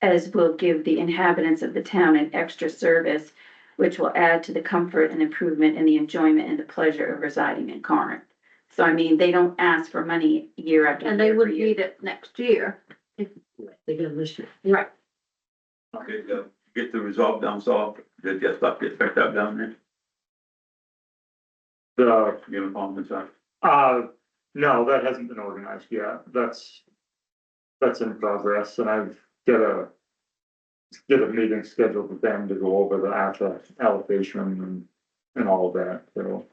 as will give the inhabitants of the town an extra service which will add to the comfort and improvement in the enjoyment and the pleasure of residing in Corinth. So I mean, they don't ask for money year after year. And they would for year. need it next year. They get a list. Right. Get the resolve down south, did that stuff get picked up down there? The, Uniform and stuff? no, that hasn't been organized yet. That's in progress, and I've got a meeting scheduled with them to go over the actual allocation and all of that, so.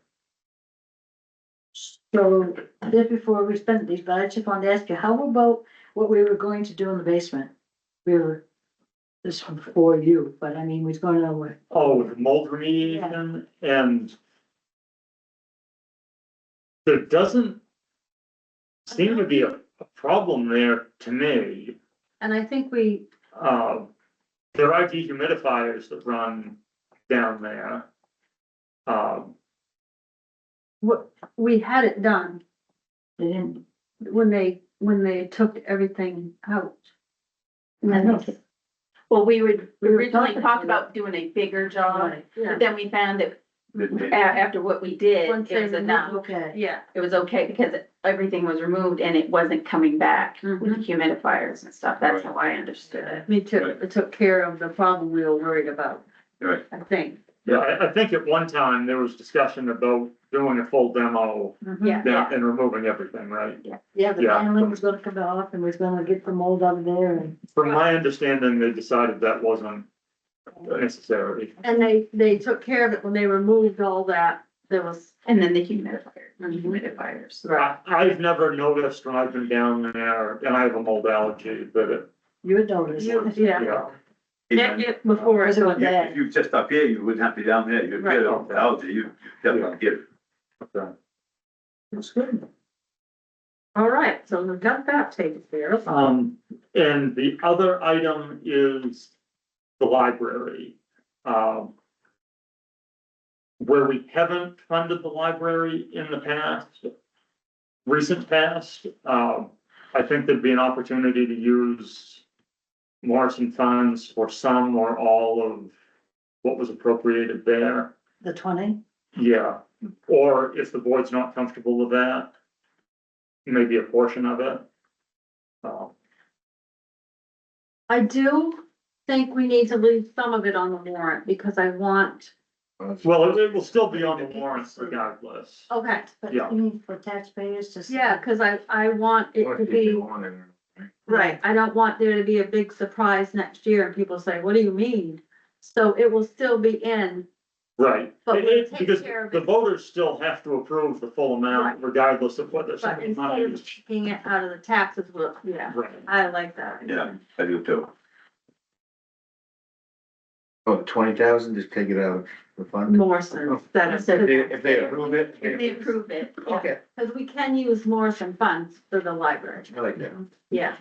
So just before we spend these, but I just wanted to ask you, how about what we were going to do in the basement? This one for you, but I mean, we're going to, Oh, the mold remediation and there doesn't seem to be a problem there to me. And I think we, There are dehumidifiers that run down there. we had it done they didn't, when they took everything out. I don't think. Well, we would We were originally talking talked about- about doing a bigger job, Right, Yeah, but then we found that Didn't after what we did, Once it they was removed- enough. okay. yeah. It was okay because everything was removed and it wasn't coming back with the humidifiers and stuff. That's how I understood it. Me too. It took care of the problem we were worried about, Right, I think. Yeah, I think at one time there was discussion about doing a full demo Yeah. down and removing everything, right? Yeah, the Yeah. paneling was gonna come off and was gonna get the mold out of there and. From my understanding, they decided that wasn't necessary. And they took care of it when they removed all that. There was, And then the humidifiers. I've never noticed when I've been down there, and I have a mold allergy, that it, You would notice. yeah, yeah. before. Was it what If that? you just up here, you wouldn't have to be down there, you'd get Right. allergy, you definitely get it. Okay. That's good. All right, so we've got that taken care of. And the other item is the library. Where we haven't funded the library in the past, recent past, I think there'd be an opportunity to use Morrison funds for some or all of what was appropriated there. The 20? Yeah, or if the board's not comfortable with that, maybe a portion of it. I do think we need to leave some of it on the warrant because I want, Well, it will still be on the warrants regardless. okay, But Yeah. you mean for taxpayers to. yeah, cause I want it to be, right, I don't want there to be a big surprise next year and people say, what do you mean? So it will still be in, Right, But we'll take because care of the it. voters still have to approve the full amount regardless of what the but instead money of is. taking it out of the taxes, well, yeah, Right. I like that. Yeah, I do too. Oh, 20,000, just take it out of the fund? Morrison, that is, If they approve it? If they approve it. Okay, cause we can use Morrison funds for the library, I like that. yeah.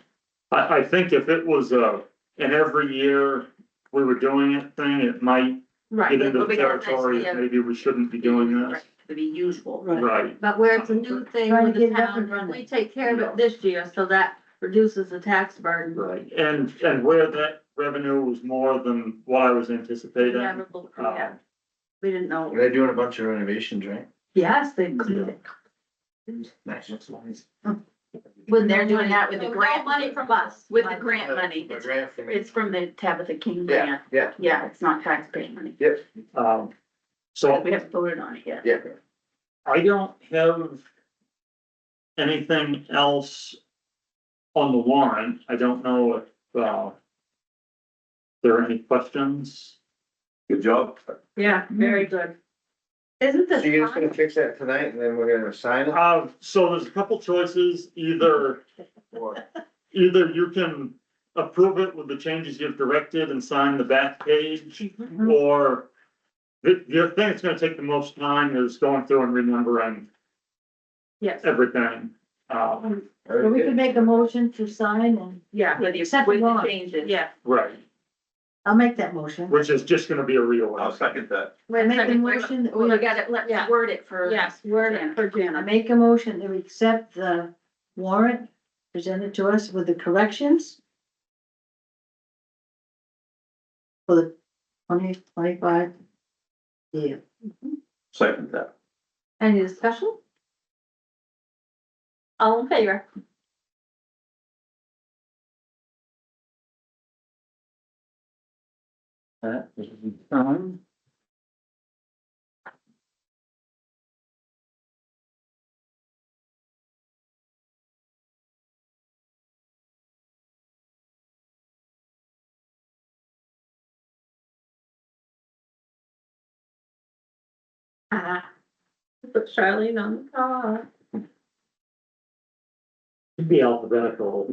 I think if it was an every year we were doing it thing, it might Right, get into But the we don't territory actually that have- maybe we shouldn't be doing this. To be usual. Right. Right, but where it's a new thing Trying with to the get it up and town, running. we take care of it this year, so that reduces the tax burden. right. And where that revenue was more than what I was anticipating. Never bel- yeah. We didn't know. They're doing a bunch of renovations, right? Yes, they could. Nice. When they're doing that with the No grant. money from us. With the grant money. The grant from- It's from the Tabitha King Yeah, grant. yeah, Yeah, it's not taxpayer money. So We haven't voted on it yet. yeah. I don't have anything else on the warrant. I don't know if, there are any questions. Good job. Yeah, very good. Isn't So this you're just fun? gonna fix that tonight and then we're gonna sign it? So there's a couple choices, either Or- you can approve it with the changes you've directed and sign the back page, or the thing that's gonna take the most time is going through and remembering Yes, everything. So we could make a motion to sign and yeah, With the, Except with the warrant. changes. yeah. Right, I'll make that motion. which is just gonna be a real I'll one. second that. Wait a Make a second, motion that Well, we, you gotta, let's Yeah. word it for. yes, word it for I Janet. make a motion that we accept the warrant presented to us with the corrections. For the 2025 Yeah. Second that. Any discussion? All in favor? That is done. Put Charlene on the top. Should be alphabetical.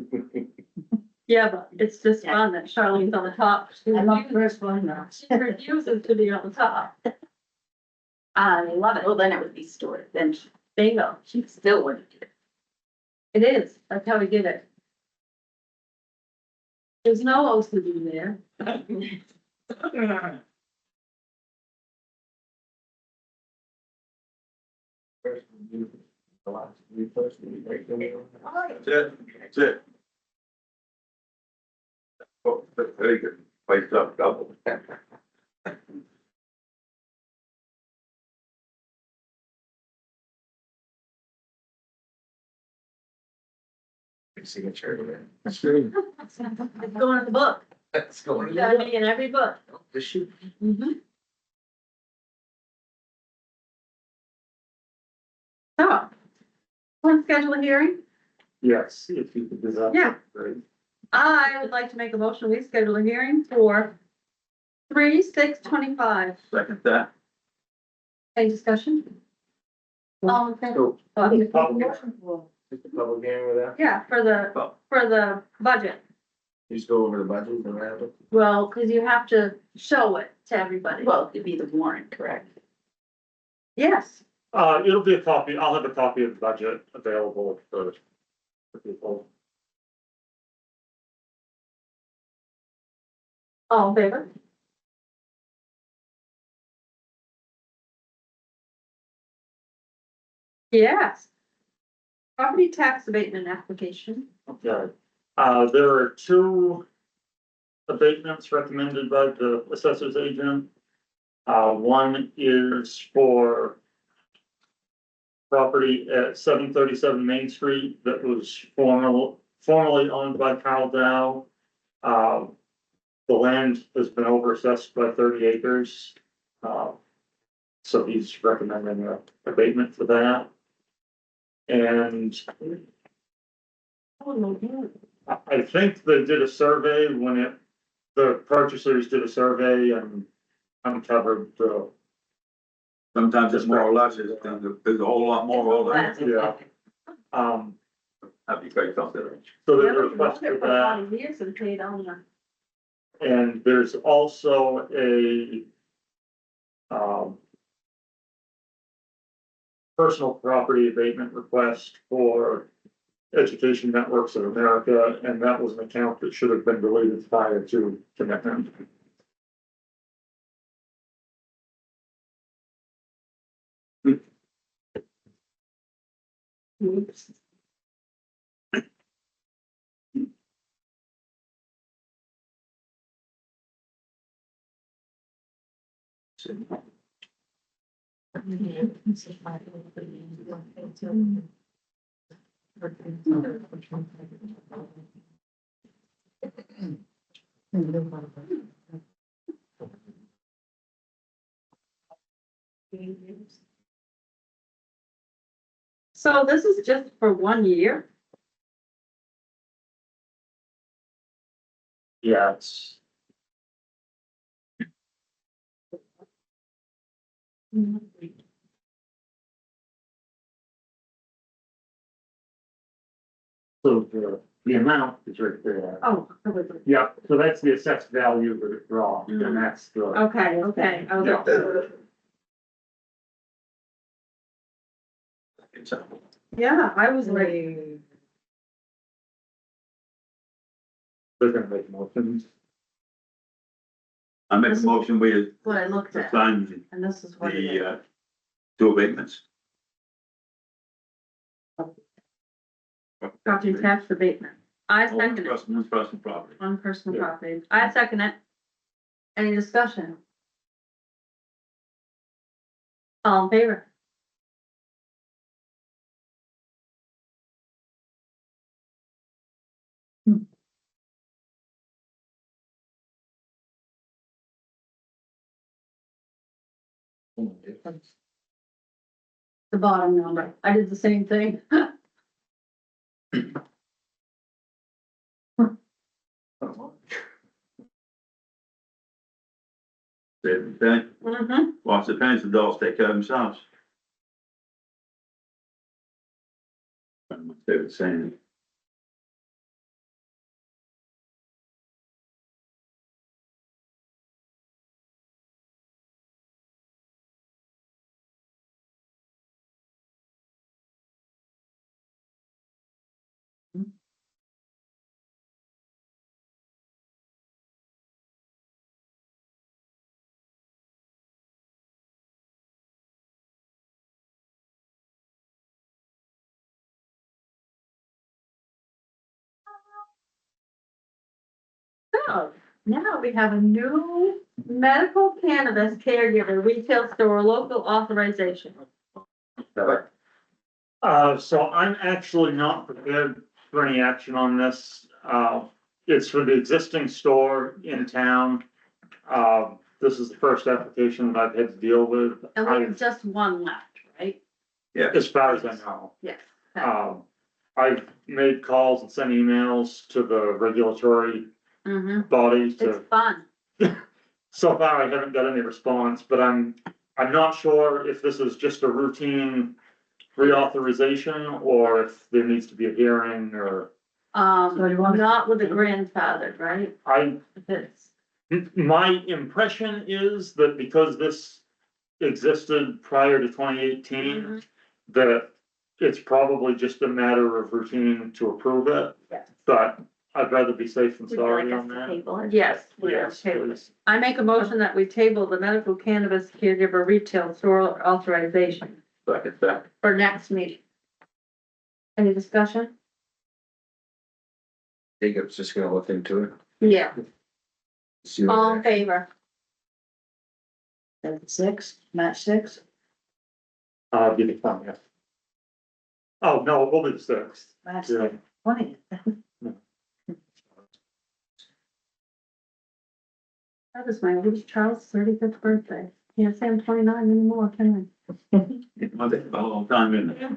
Yeah, but it's just fun that Charlene's on the top. I'm up first one now. She refuses to be on the top. I love it. Well, then it would be stored, then Bingo. she still wouldn't get it. It is. That's how we did it. There's no OCD there. The last three first, we break them. That's it, that's it. Oh, very good. Place up double. Signature. It's going in the book. That's going. It's gotta be in every book. The shoot. So, want to schedule a hearing? Yes, if you could do that. Yeah. Great. I would like to make a motion, we schedule a hearing for 3/6/25. Second that. Any discussion? All in favor? So, Public- just a public hearing with that, Yeah, for the budget. you just go over the budget and wrap it. Well, because you have to show it to everybody. Well, it'd be the warrant, correct? Yes, It'll be a copy, I'll have a copy of the budget available for people. all in favor? Yes. Property tax abatement application. Okay, there are two abatements recommended by the assessor's agent. One is for property at 737 Main Street that was formerly owned by Carl Dow. The land has been overassessed by 30 acres. So he's recommending a abatement for that. And I think they did a survey the purchasers did a survey and uncovered the, Sometimes it's more or less, there's a whole lot more over there. Less. yeah. That'd be great, something. So Yeah, there's a we've request been for there for a lot that, of years and paid on the. and there's also a personal property abatement request for Education Networks of America, and that was an account that should have been deleted prior to commitment. Oops. So this is just for 1 year? Yeah, it's, so the amount is right there. Oh, Yeah, so that's the assessed value of the draw, and that's the, okay, okay. I was like, yeah, I was like, they're gonna make motions. I make a motion, we what I looked at, assign and this is what it is. the, two abatements. Property tax abatement. I second it. One's personal property. On personal Yeah. property. I second it. Any discussion? All in favor? The bottom number. I did the same thing. Save a penny, Mm-hmm. lots of pennies, adults take care of themselves. They were saying. So now we have a new medical cannabis caregiver retail store local authorization. So I'm actually not prepared for any action on this. It's for the existing store in town. This is the first application that I've had to deal with. And we have just one left, right? As far as I know. Yes. I've made calls and sent emails to the regulatory Mm-hmm. body to. It's fun. So far, I haven't got any response, but I'm not sure if this is just a routine reauthorization or if there needs to be a hearing or So you want- Not with the grandfather, right? It's, my impression is that because this existed prior to 2018, Mhm. that it's probably just a matter of routine to approve it, yes. but I'd rather be safe than Would you sorry like us on to that. table it? Yes. Yes, please. I make a motion that we table the medical cannabis caregiver retail store authorization Second that. for next meeting. Any discussion? Jacob's just gonna look into it. Yeah. See what All in favor? That's 6, match 6. Give it time, yeah. Oh, no, it will be the sixth. Match Yeah. 20. That was my little Charles' 35th birthday. Can't say I'm 29 anymore, can It might take a long time, isn't it?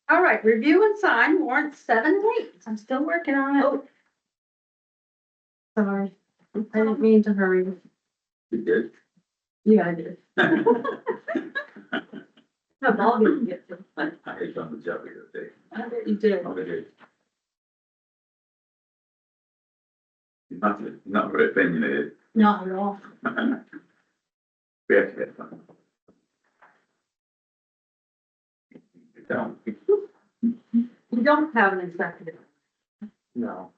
I? All right, review and sign warrants 7 and 8. I'm still working on it. Oh. Sorry, I didn't mean to hurry you. You did. Yeah, I did. No, I'll get to. I hate on the job the other day. I bet you did. Okay. Not very opinionated. Not at all. We have to get fun. Don't. You don't have an executive. No.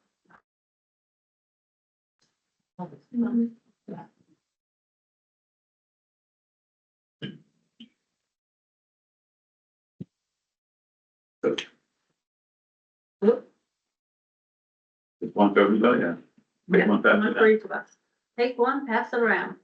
Just one for everybody, yeah. Make one pass it One down. for each of us. Take one, pass it around.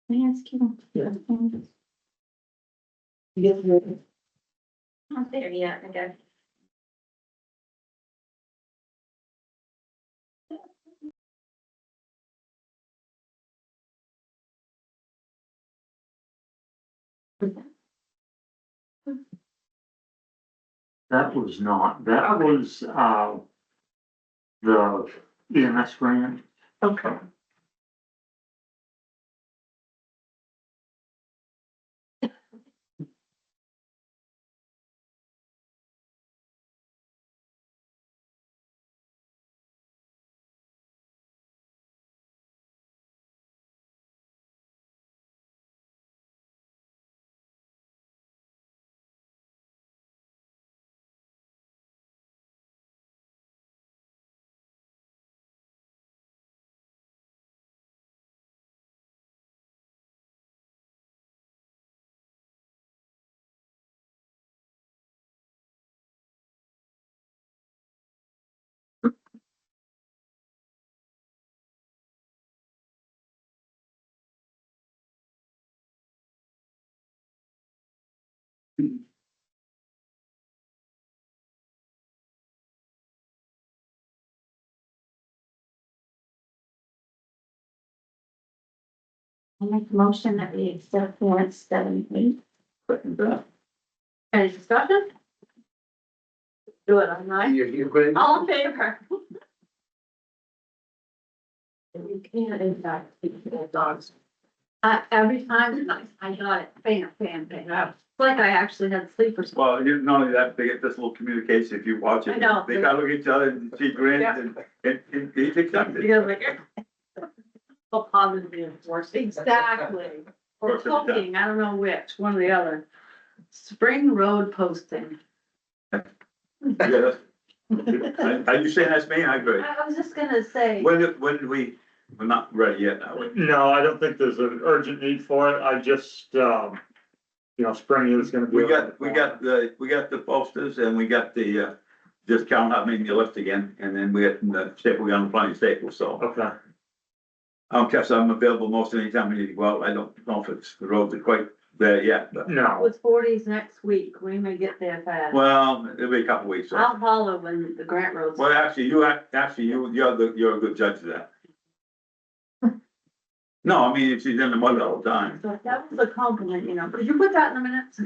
May I ask you? Yeah. Not there yet, I guess. That was not, that was, the EMS grant. Okay. I make a motion that we accept warrant 7-8. Any discussion? Do it online. You put. All in favor? You can't, in fact, keep the dogs. Every time I got it, bam, bam, bam. It's like I actually had sleepers. Well, not only that, they get this little communication if you watch it. I know. They gotta look at each other and see grins and he's accepted. Because like, So positively enforced. exactly. Or Of course it does. poking, I don't know which, one or the other. Spring road posting. Yeah, are you saying that's me? I agree. I was just gonna say, When did we, we're not ready yet, are we? No, I don't think there's an urgent need for it. I just, spring is gonna be. We got the posters and we got the, just count out making the list again, and then we got the staple, we got plenty of staples, so. Okay, I don't care, so I'm available most any time we need to go out. I don't know if it's, the roads are quite there yet, but, no, with 40s next week, we may get there fast. well, it'll be a couple weeks. So. I'll holler when the grant roads. Well, actually, you're a good judge of that. No, I mean, if she's in the mud all the time. So that was a compliment, Could you put that in the minutes?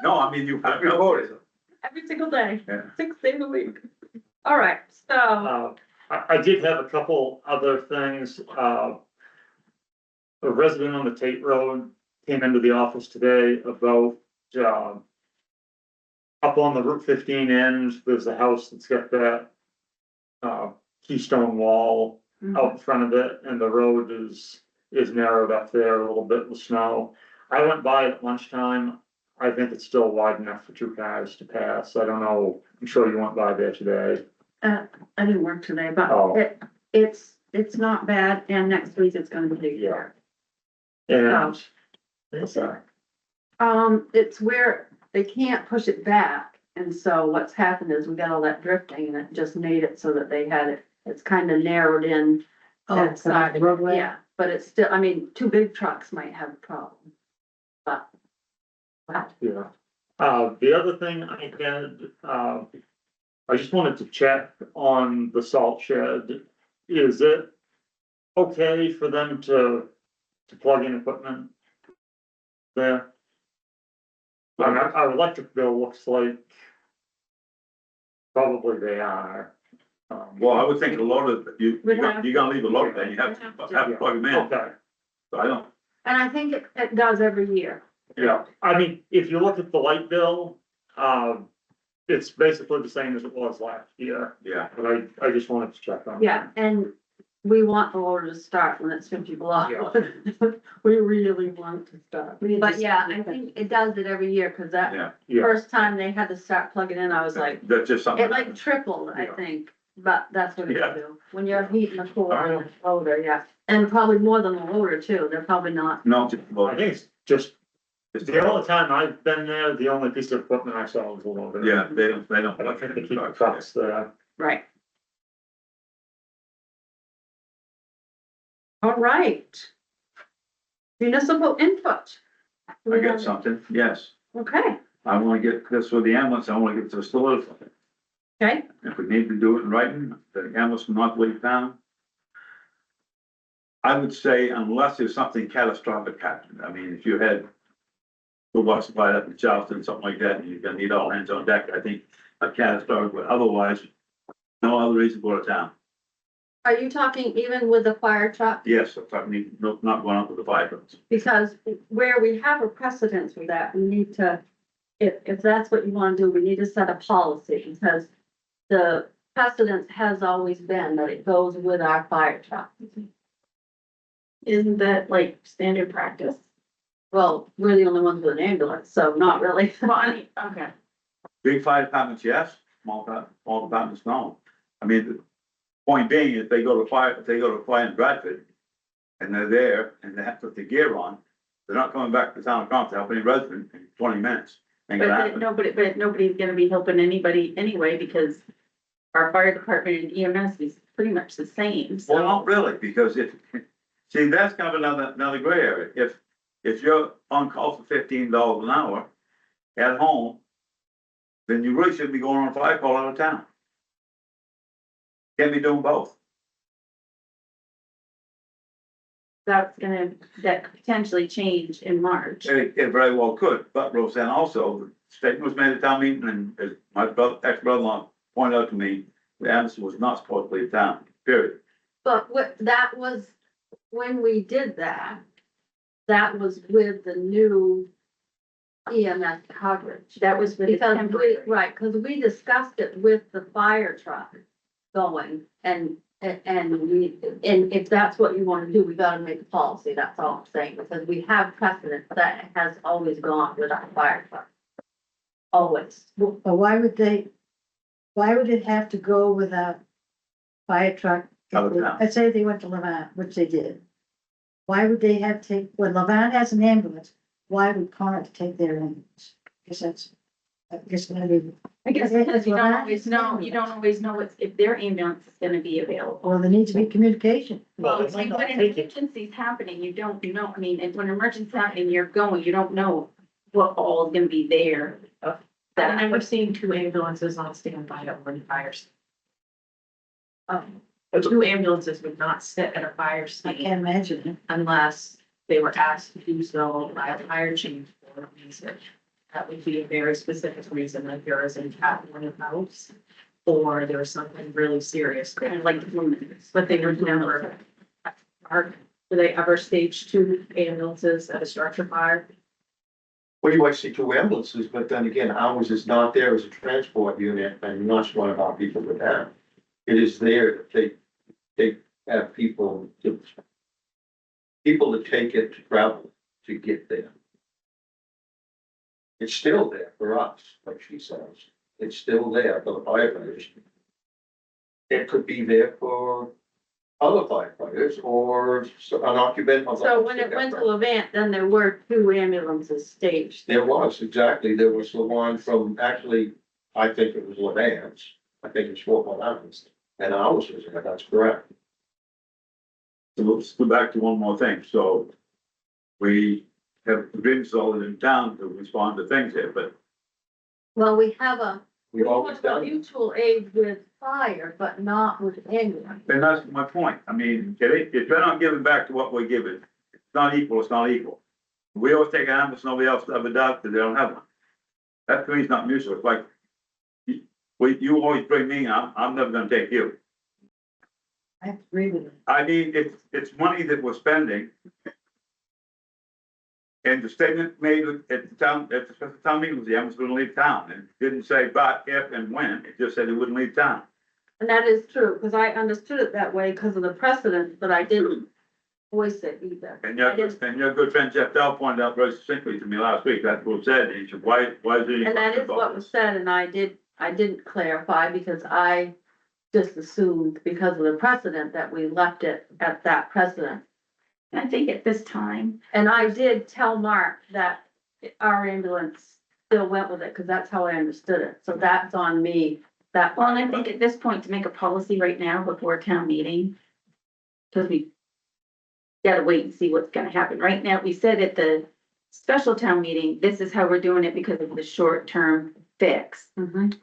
No, I mean, you voted. Every single day, Yeah. 6 days a week. All right, so, I did have a couple other things, a resident on the Tate Road came into the office today about, up on the Route 15 end, there's a house that's got that, keystone wall out in front of it, and the road is narrowed up there a little bit with snow. I went by at lunchtime. I think it's still wide enough for 2 cars to pass. I don't know. I'm sure you went by there today. I didn't work today, but Oh. it's not bad, and next week it's gonna be. Yeah. And, Oh. okay, It's where they can't push it back, and so what's happened is we got all that drifting, and it just made it so that they had it's kind of narrowed in. That side, the roadway. yeah, but it's still, 2 big trucks might have a problem. But. Wow. yeah. The other thing I had, I just wanted to check on the salt shed. Is it okay for them to plug in equipment there? Our electric bill looks like probably they are. Well, I would think a lot of, you're We'd have- gonna leave a load there, you have to plug them in, Okay, so I don't, And I think it does every year. yeah, I mean, if you look at the light bill, it's basically the same as it was last year, yeah. but I just wanted to check on. Yeah, and we want the loader to start when it's 50 below. We really want to start. But yeah, I think it does it every year, cause that Yeah, Yeah, first time they had to start plugging in, I was like, that's just something. it like tripled, I Yeah. think. But that's what Yeah. it do, when you're heating the cooler on the loader, yeah, and probably more than the loader too, they're probably not. No, just, I well, think it's just, just, the only time I've been there, the only piece of equipment I saw was a loader. yeah, they don't. I don't think they keep the trucks there. Right. All right. Municipal input. I got something, yes. Okay, I wanna get this with the ambulance, I wanna get this solidified. okay, If we need to do it in writing, the ambulance will not leave town. I would say unless there's something catastrophic happened, I mean, if you had the water supply up in Charleston, something like that, and you're gonna need all hands on deck, I think a catastrophic, but otherwise, no other reason to go to town. are you talking even with the fire truck? Yes, if I need, no, not going up with the fire trucks. Because where we have a precedence with that, we need to, if that's what you wanna do, we need to set a policy, because the precedence has always been that it goes with our fire truck. Isn't that like standard practice? Well, we're the only ones with an ambulance, so not really. Okay. Big fire departments, yes, small departments, no. I mean, the point being, if they go to fire in Bradford, and they're there, and they have to put the gear on, they're not coming back to town of Compton, to help any resident in 20 minutes. Ain't gonna happen. But nobody's gonna be helping anybody anyway, because our fire department and EMS is pretty much the same, Well, so. not really, because see, that's kind of another gray area. If if you're on call for $15 an hour at home, then you really shouldn't be going on a fire call out of town. Can't be doing both. That could potentially change in March. It very well could, but Roseanne also, the statement was made at town meeting, and as my ex-brother-in-law pointed out to me, the ambulance was not supposed to leave town, period. But that was, when we did that, that was with the new EMS coverage. That was with the Because temporary. right, because we discussed it with the fire truck going, and if that's what you want to do, we gotta make a policy, that's all I'm saying, because we have precedent that has always gone with our fire truck. Always. But why would it have to go with a fire truck? Out of town. Let's say they went to Levant, which they did. Why would they have to take, when Levant has an ambulance, why would Corinth take their ambulance? I guess maybe, I guess because you don't always know if their ambulance is gonna be available. well, there needs to be communication. Well, When an emergency's happening, you don't, I mean, and when an emergency's happening, you're going, you don't know what all is gonna be there. I've never seen two ambulances on standby at one fire. Two ambulances would not sit at a fire I scene can't imagine it. unless they were asked to do so by a fire chief for a reason. That would be a very specific reason, like there is a cat in the house, or there was something really serious. Kind of like the woman. But they were never, were they ever stage two ambulances at a structure fire? Well, you might see two ambulances, but then again, ours is not there as a transport unit, and not one of our people would have. It is there to have people to take it to travel to get there. It's still there for us, like she says. It's still there for the firefighters. It could be there for other firefighters or an occupant of. So when it went to Levant, then there were two ambulances staged. There was, exactly. There was the one from, actually, I think it was Levant's. I think it's Fort Levant's. And ours was there, that's correct. So let's go back to one more thing, so we have agreements all in town to respond to things here, but Well, we have a We've always done it. mutual aid with fire, but not with ambulance. and that's my point. I mean, if they're not giving back to what we're giving, it's not equal, it's not equal. We always take an ambulance, nobody else ever does, because they don't have one. That to me is not mutual, it's like, you always bring me, I'm never gonna take you. I agree with it. I mean, it's money that we're spending. And the statement made at the town meeting was the ambulance wouldn't leave town, and it didn't say but, if, and when, it just said it wouldn't leave town. And that is true, because I understood it that way because of the precedent, but I didn't voice it either. And your good friend Jeff Dell pointed out very succinctly to me last week, that's what it said, and he said, why is it? And that is what was said, and I didn't clarify because I just assumed because of the precedent that we left it at that precedent. I think at this time, And I did tell Mark that our ambulance still went with it, because that's how I understood it, so that's on me, that. well, and I think at this point to make a policy right now before town meeting. Cause we gotta wait and see what's gonna happen. Right now, we said at the special town meeting, this is how we're doing it because of the short-term fix. Mhm.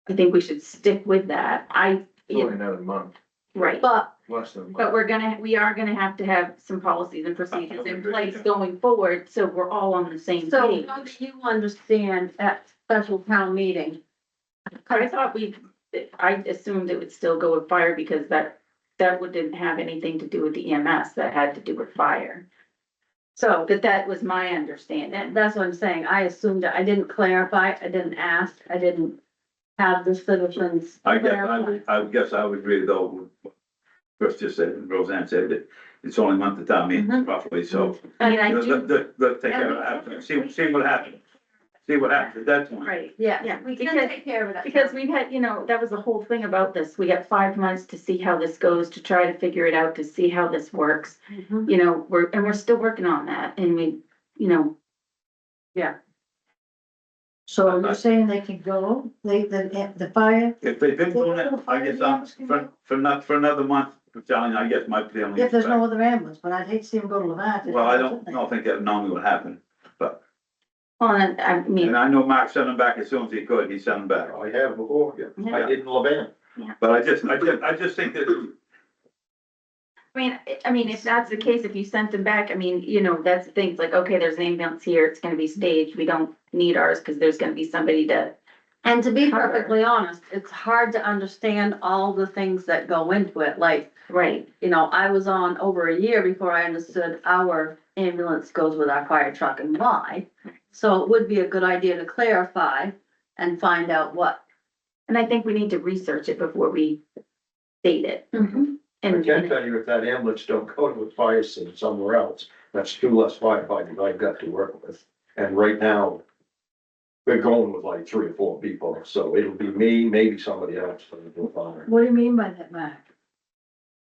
I think we should stick with that. It's only another month, Right. But less than a But month. we are gonna have to have some policies and procedures in place going forward, so we're all on the same so page. how do you understand at special town meeting? I thought I assumed it would still go with fire because that didn't have anything to do with the EMS, that had to do with fire. So But that was my understanding. that's what I'm saying, I assumed it, I didn't clarify, I didn't ask, I didn't have the citizens. I clarify. guess I would agree though, with what Chris just said, and Roseanne said that it's only a month at town meeting Mhm. roughly, so. I mean, I do, Let's take care of that, see what happens. See what happens at that point. right, Yeah, Yeah, we can because- take care of it. because we've had, that was the whole thing about this. We got 5 months to see how this goes, to try to figure it out, to see how this works. Mhm. We're still working on that, and So you're saying they can go, the fire, If they've been doing it, I guess for another month, telling you, I guess my family. If there's no other ambulance, but I'd hate to see them go to Levant. Well, I don't think that normally would happen, Well, and I mean, and I know Mark sent him back as soon as he could, he sent him back. I have before, yeah. I did in Levant. But I just think that, I mean, if that's the case, if you sent them back, I mean, you know, that's the thing, it's like, okay, there's an ambulance here, it's gonna be staged, we don't need ours, cause there's gonna be somebody to. And to be Cover. perfectly honest, it's hard to understand all the things that go into it, like, Right. you know, I was on over a year before I understood our ambulance goes with our fire truck and why. So it would be a good idea to clarify and find out what. And I think we need to research it before we state it. I And, can tell you if that ambulance don't go to a fire scene somewhere else, that's 2 less firefighters I've got to work with. And right now, we're going with like 3 or 4 people, so it'll be me, maybe somebody else for the fire. What do you mean by that, Mark?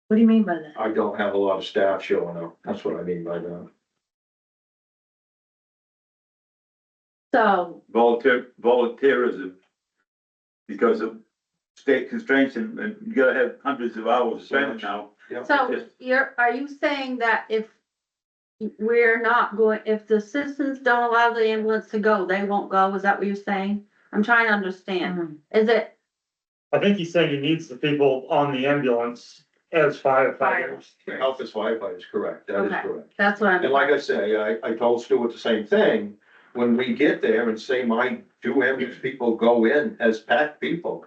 What do you mean by that? I don't have a lot of staff showing up, that's what I mean by that. So, volunteerism, because of state constraints and you gotta have hundreds of hours of training now. so are you saying that if we're not going, if the citizens don't allow the ambulance to go, they won't go? Is that what you're saying? I'm trying to understand. Is it, I think he's saying he needs the people on the ambulance as firefighters. To help us firefighters, correct, that is Okay. correct. that's what And I'm, like I say, I told Stuart the same thing, when we get there and say my 2 ambulance people go in as packed people,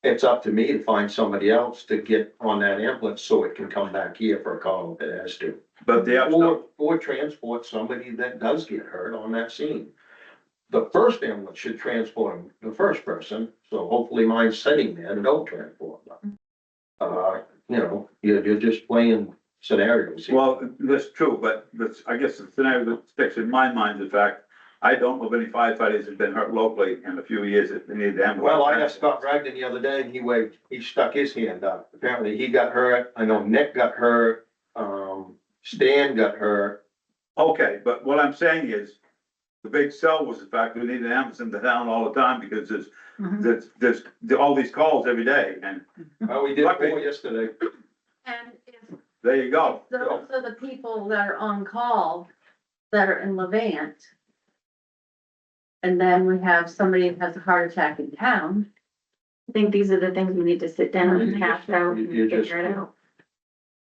it's up to me to find somebody else to get on that ambulance so it can come back here for a call if it has to. But they have to, Or transport somebody that does get hurt on that scene. The first ambulance should transport the first person, so hopefully mine's sitting there and don't transport them. You know, you're just playing scenarios here. well, that's true, but I guess the scenario that sticks in my mind is the fact, I don't know of any firefighters that have been hurt locally in a few years that they need the ambulance. Well, I asked Scott Bragdon the other day and he stuck his hand up. Apparently he got hurt. I know Nick got hurt. Stan got hurt. Okay, but what I'm saying is, the big sell was the fact we need an ambulance in the town all the time because there's all these calls every day and We did 4 yesterday. and if there you go. those are the people that are on call that are in Levant. And then we have somebody that has a heart attack in town. I think these are the things we need to sit down and hash out and You just- figure it out.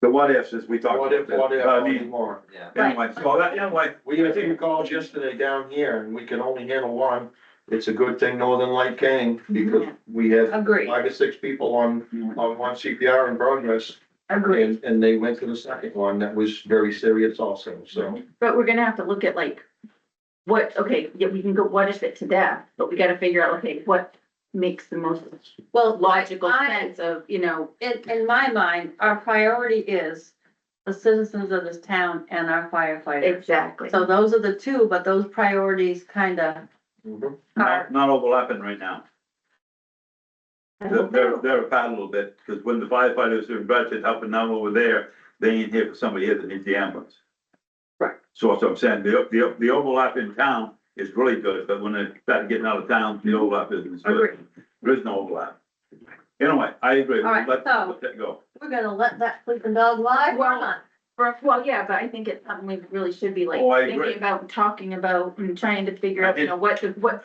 The what ifs is we talked What if, about that, but I mean, anymore? anyway, so that, anyway, We had 2 calls yesterday down here and we can only handle 1. It's a good thing Northern Light came because we had Agreed, 5 or 6 people on 1 CPR in progress. agreed. And they went to the second one that was very serious also, so. But we're gonna have to look at like, what, okay, yeah, we can go, what if it to death, but we gotta figure out, okay, what makes the most Well, logical I- sense of, you know, in my mind, our priority is the citizens of this town and our firefighters. exactly. So those are the 2, but those priorities kind of Mhm. are, not overlapping right now. I hope They're not. they're apart a little bit, because when the firefighters are in Bedford helping them over there, they ain't here for somebody here that needs the ambulance. Right. So that's what I'm saying, the overlap in town is really good, but when they start getting out of town, the overlap isn't as good. Agreed. There is no overlap. Anyway, I agree, All right, let so- that go. we're gonna let that sleeping dog lie for a month. Well, yeah, but I think it's something we really should be like Oh, I agree. thinking about, and talking about and trying to figure I out, you did- know, what's Yeah, what's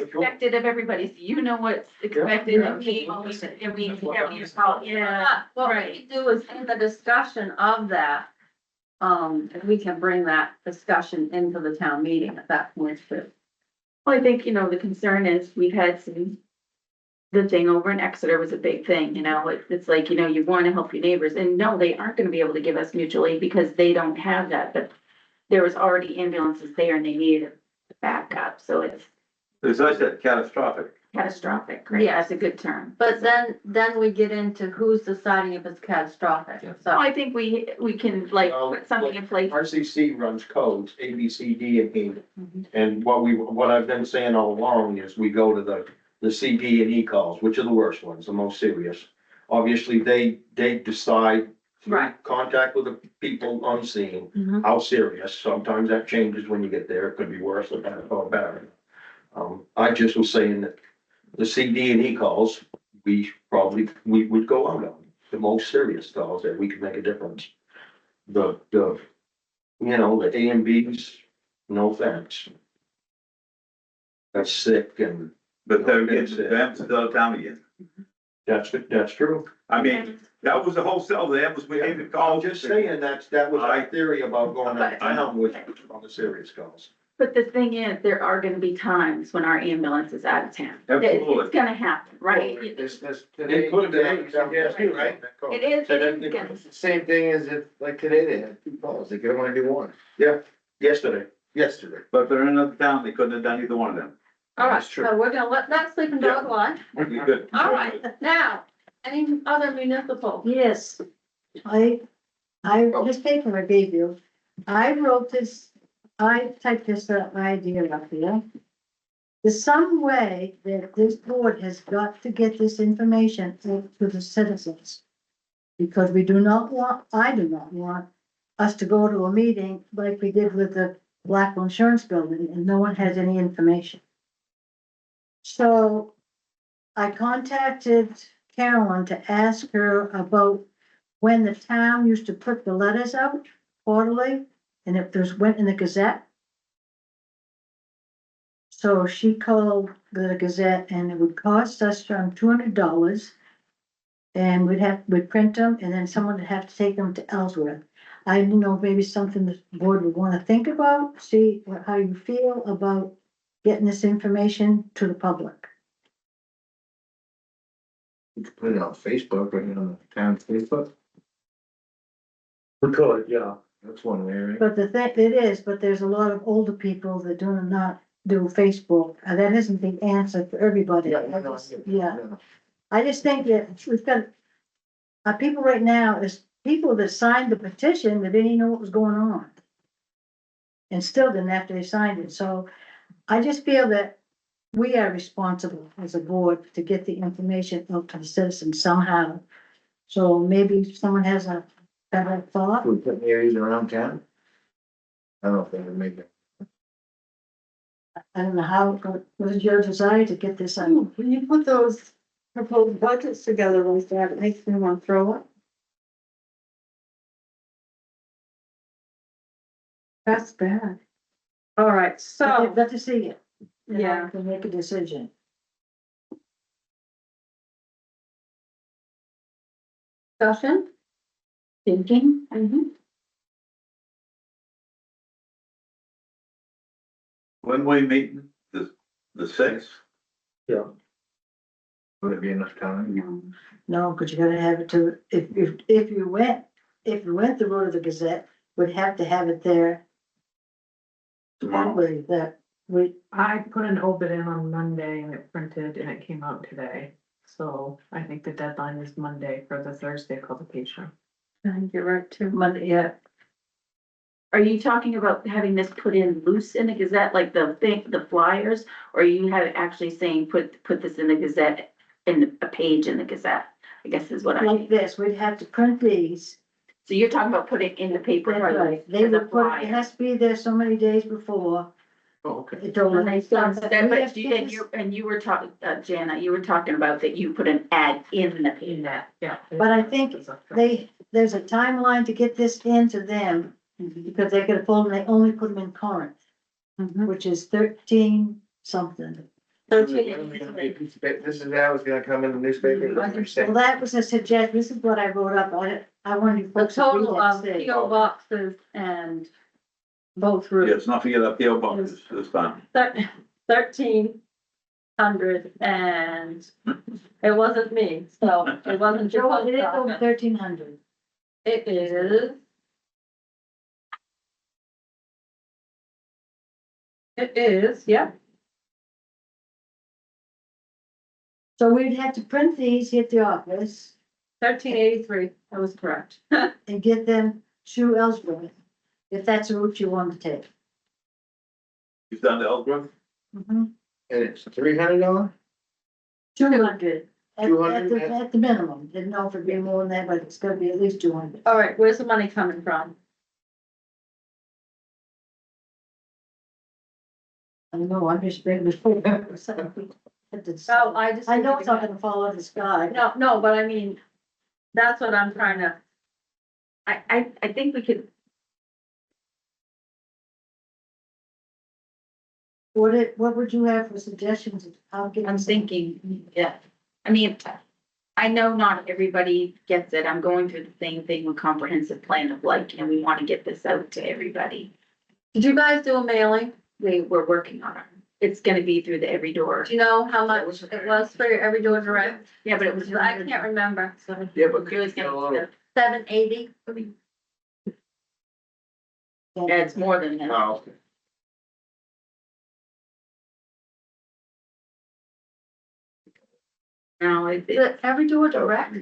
for sure. expected of everybody, so you know what's expected yeah, of me, absolutely. and we, That's what yeah, I'm we saying. call, yeah. What we right. do is in the discussion of that, and we can bring that discussion into the town meeting at that point too. Well, I think, you know, the concern is we've had the thing over in Exeter was a big thing, you know, it's like, you know, you wanna help your neighbors, and no, they aren't gonna be able to give us mutual aid because they don't have that, but there was already ambulances there and they needed backup, so it's As I said, catastrophic. catastrophic, right? Yeah. That's a good term. But then we get into who's deciding if it's catastrophic, So so. I think we can like Well, put something in place. RCC runs codes, A, B, C, D, and E. Mhm. And what I've been saying all along is we go to the C, D, and E calls, which are the worst ones, the most serious. Obviously, they decide through Right. contact with the people on scene, Mhm. how serious. Sometimes that changes when you get there. It could be worse or better. I just was saying that the C, D, and E calls, we would go out on. the most serious calls that we can make a difference. The, you know, the A and Bs, no thanks. That's sick and But they're getting the ambulance out of town again. that's true. I mean, that was the whole cell, the ambulance, we gave the I'm call. just saying that was our theory about going out of town with on the serious calls. But the thing is, there are gonna be times when our ambulance is out of town. Absolutely. It's gonna happen, right? This, They put it in, right? It is gonna. It's the same thing as if, like today, they had 2 calls, they could only do 1. Yesterday. But if they're in another town, they couldn't have done either one of them. All right, That's true. so we're gonna let that sleeping dog lie. You could. All right, now, any other municipal? Yes, this paper I gave you, I wrote this, I typed this idea up here. There's some way that this board has got to get this information out to the citizens. Because I do not want us to go to a meeting like we did with the Blackwell Insurance Building and no one has any information. So I contacted Carolyn to ask her about when the town used to put the letters out quarterly, and if there's went in the Gazette. So she called the Gazette and it would cost us around $200. And we'd print them and then someone would have to take them to Ellsworth. I didn't know, maybe something the board would wanna think about, see how you feel about getting this information to the public. You could put it on Facebook, right on the town's Facebook, We could, yeah. that's one way, right? But but there's a lot of older people that do not do Facebook, and that isn't the answer for everybody. Yeah. I just think that we've got, people right now, is people that signed the petition that didn't even know what was going on. And still didn't after they signed it, so I just feel that we are responsible as a board to get the information out to the citizens somehow. So maybe someone has a better thought. We put in the areas around town. I don't know if they would make it. I don't know how, what is your desire to get this out? When you put those proposed budgets together like that, it makes me want to throw up. That's bad. All right, I'd so, love to see it. And I yeah, can make a decision. discussion? Thinking, When we meet, the 6th, Would it be enough time? no. No, because you gotta have it to, if you went the road of the Gazette, would have to have it there. tomorrow. Probably that we, I put an obit in on Monday and it printed and it came out today. So I think the deadline is Monday for the Thursday publication. I think you're right too. Monday, yeah, Are you talking about having this put in loose in the Gazette, like the thing, the flyers? Or are you have actually saying put this in the Gazette, a page in the Gazette? I guess is what I like mean. this, we'd have to print these. So you're talking about putting it in the paper? That's right, they as a would put, it flyer. has to be there so many days before. Oh, okay. It don't, And we they have start that, but to you, get and this- you, and you were talking, Jana, you were talking about that you put an ad in the paper. In that, yeah. But I think there's a timeline to get this into them, because they get a folder, and they only put them in Corinth, which is 13 something. This is how it's gonna come in the newspaper. Well, that was a suggestion, this is what I wrote up, I wanted you The folks to read total that. of today. PO boxes and both Yeah, routes, it's not to get up PO boxes this time. 1,300 and it wasn't me, so it wasn't your Joe, it is post over office. 1,300. It is. It is, yeah. So we'd have to print these at the office 1383, that was correct. and get them to Ellsworth, if that's a route you want to take. You've done the Ellsworth? Mhm. And it's $300? 200, at 200, at the minimum, didn't know if it'd be more than that, but it's gonna be at least 200. All right, where's the money coming from? I know, I'm just being before. So I just. I know it's not gonna fall out of the sky. No, but I mean, That's what I'm trying to, I think we could, What would you have for suggestions? I'll get. I'm thinking, yeah, I mean, I know not everybody gets it, I'm going through the same thing with comprehensive plan of like, and we wanna get this out to everybody. did you guys do a mailing? We're working on it, it's gonna be through the Every Door. Do you know how much it was for your Every Door Direct? Yeah, but it was. I can't remember. Yeah, but It was gonna, $780? yeah, it's more than that. Oh, okay. No, it, The Every Door Direct?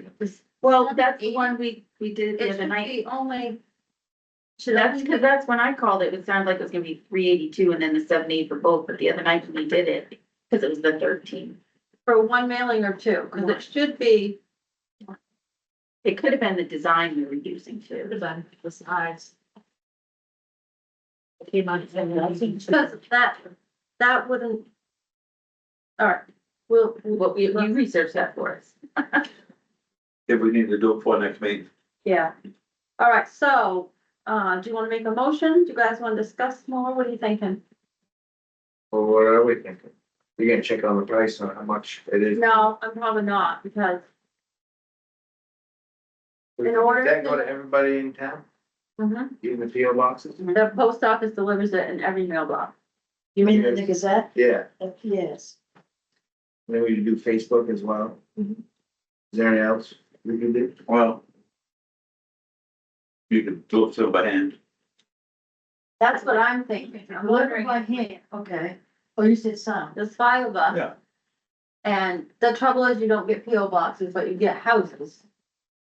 well, that's the one we did the It other should night. be only. That's, cause that's when I called it, it sounded like it was gonna be 382 and then the 78 for both, but the other night when we did it, cause it was the 13. For one mailing or two, because it should be, It could have been the design we were using too. Could have been the size. It came out. because that wouldn't. All right, we'll, What we researched that for us. If we need to do it before next meeting. yeah. All right, so, do you want to make a motion? Do you guys want to discuss more? What are you thinking? Well, what are we thinking? We gonna check on the price on how much it is? No, I'm probably not, because in order Does that go to- to everybody in town, mhm, even the PO boxes? the post office delivers it in every mailbox. You mean in the Gazette? Yeah, Yes. then we do Facebook as well. Mhm. Is there anything else we can do? Well, you could do it still by hand. That's what I'm thinking. I'm wondering, By hand, okay. Oh, you said some. there's 5 of us. Yeah. And the trouble is you don't get PO boxes, but you get houses.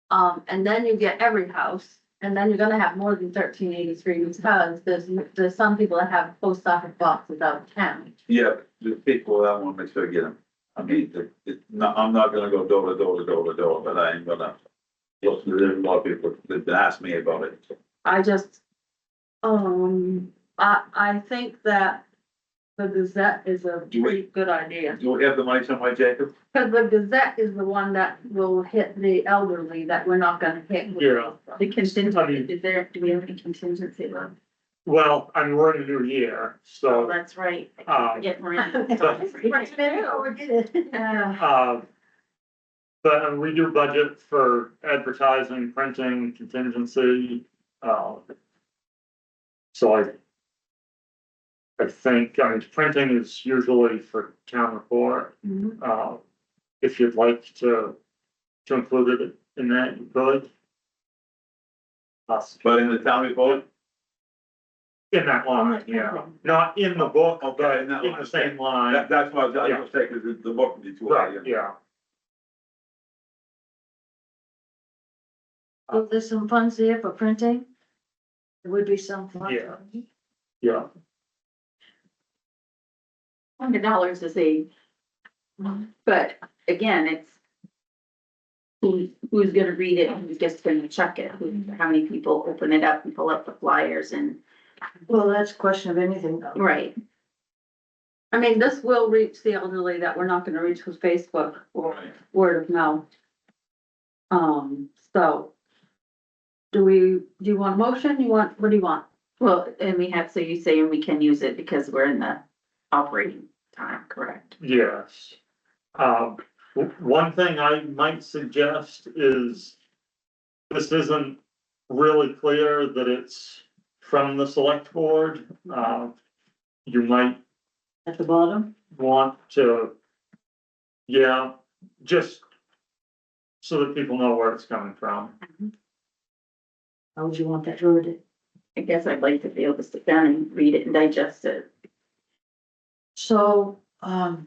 And then you get every house, and then you're gonna have more than 1383 because there's some people that have post office boxes out of town. Yeah, the people that want to make sure I get them. I mean, I'm not gonna go door to door to door to door, but I ain't gonna. Look, there's a lot of people that ask me about it. I just, I think that the Gazette is a pretty good idea. Do we have the money somewhere, Jacob? Cause the Gazette is the one that will hit the elderly that we're not gonna hit. with Yeah. The I contingency, mean- is there, do we have any contingency left? Well, I mean, we're in a new year, Oh, so, that's right. um, Get Miranda. but we do budget for advertising, printing, contingency, so I think, I mean, printing is usually for town report. Mhm. If you'd like to include it in that, you could. But in the town report? In that line, yeah, not in the book, Okay, but in that in line, the same line, That's what I was saying, because the book would be too high. right, yeah. So there's some funds there for printing? There would be some. funds. Yeah. Yeah, $100 is a, but again, it's who's gonna read it, who's just gonna check it, how many people open it up and pull up the flyers and, Well, that's a question of anything though. right. I mean, this will reach the elderly that we're not gonna reach with Facebook or Right. word of mouth. So. Do you want a motion? What do you want? Well, and we have, so you say, and we can use it because we're in the operating time, correct? yes. One thing I might suggest is this isn't really clear that it's from the select board. You might At the bottom? want to, yeah, just so that people know where it's coming from. How would you want that worded? I guess I'd like to be able to sit down and read it and digest it. So, Well,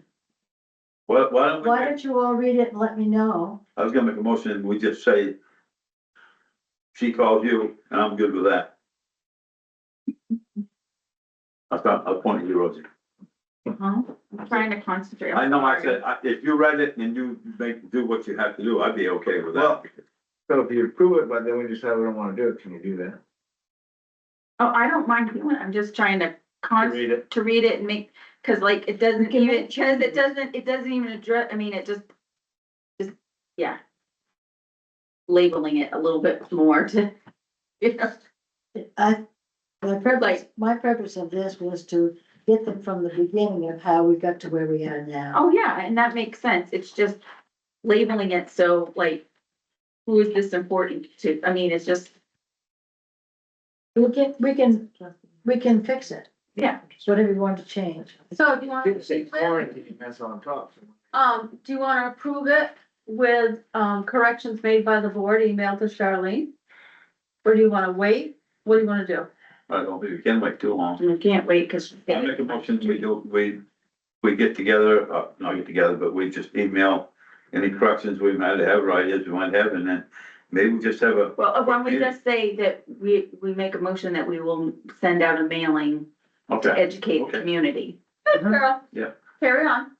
why don't we, why don't you all read it and let me know? I was gonna make a motion, and we just say, she calls you, and I'm good with that. I'll point you, Rosie. I'm trying to concentrate. I know, I said, if you read it and you do what you have to do, I'd be okay with that. So if you approve it, but then we decide we don't wanna do it, can you do that? Oh, I don't mind doing it, I'm just trying to read it. to read it and make, cause like, it doesn't can even, make cause it doesn't even address, I mean, it just, yeah. labeling it a little bit more to, you know, My purpose of this was to get them from the beginning of how we got to where we are now. oh yeah, and that makes sense. It's just labeling it so like, who is this important to? I mean, it's just, We can fix it, yeah. whatever you want to change. So do you want Didn't say to, quarantine, that's on top. do you want to approve it with, corrections made by the board, emailed to Charlene? Or do you want to wait? What do you want to do? I don't think we can wait too long. We can't wait because. I make a motion, we get together, not get together, but we just email any corrections we might have, or ideas we might have, and then maybe we just have a, Well, when we just say that we make a motion that we will send out a mailing to okay, educate the Okay. community. Good girl. Yeah. Carry on.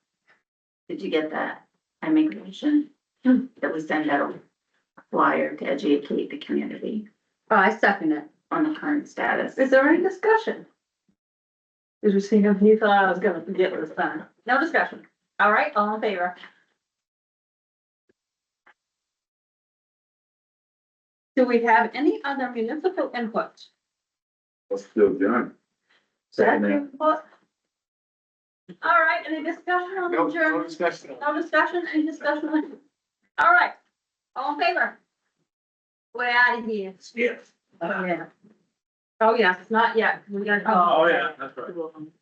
Did you get that? I make a motion that we send out a flyer to educate the community Oh, I second it. on the current status. Is there any discussion? Did you see him? He thought I was gonna forget what was done. No discussion. All right, all in favor? Do we have any other municipal input? let's do adjourn. Second that. Input? All right, any discussion on the No adjournment? discussion. No discussion, any discussion? All right, all in favor? We're out of here. Yes. Oh, yeah. Oh, yes, not yet. We gotta. Oh, yeah, that's right. Two of them.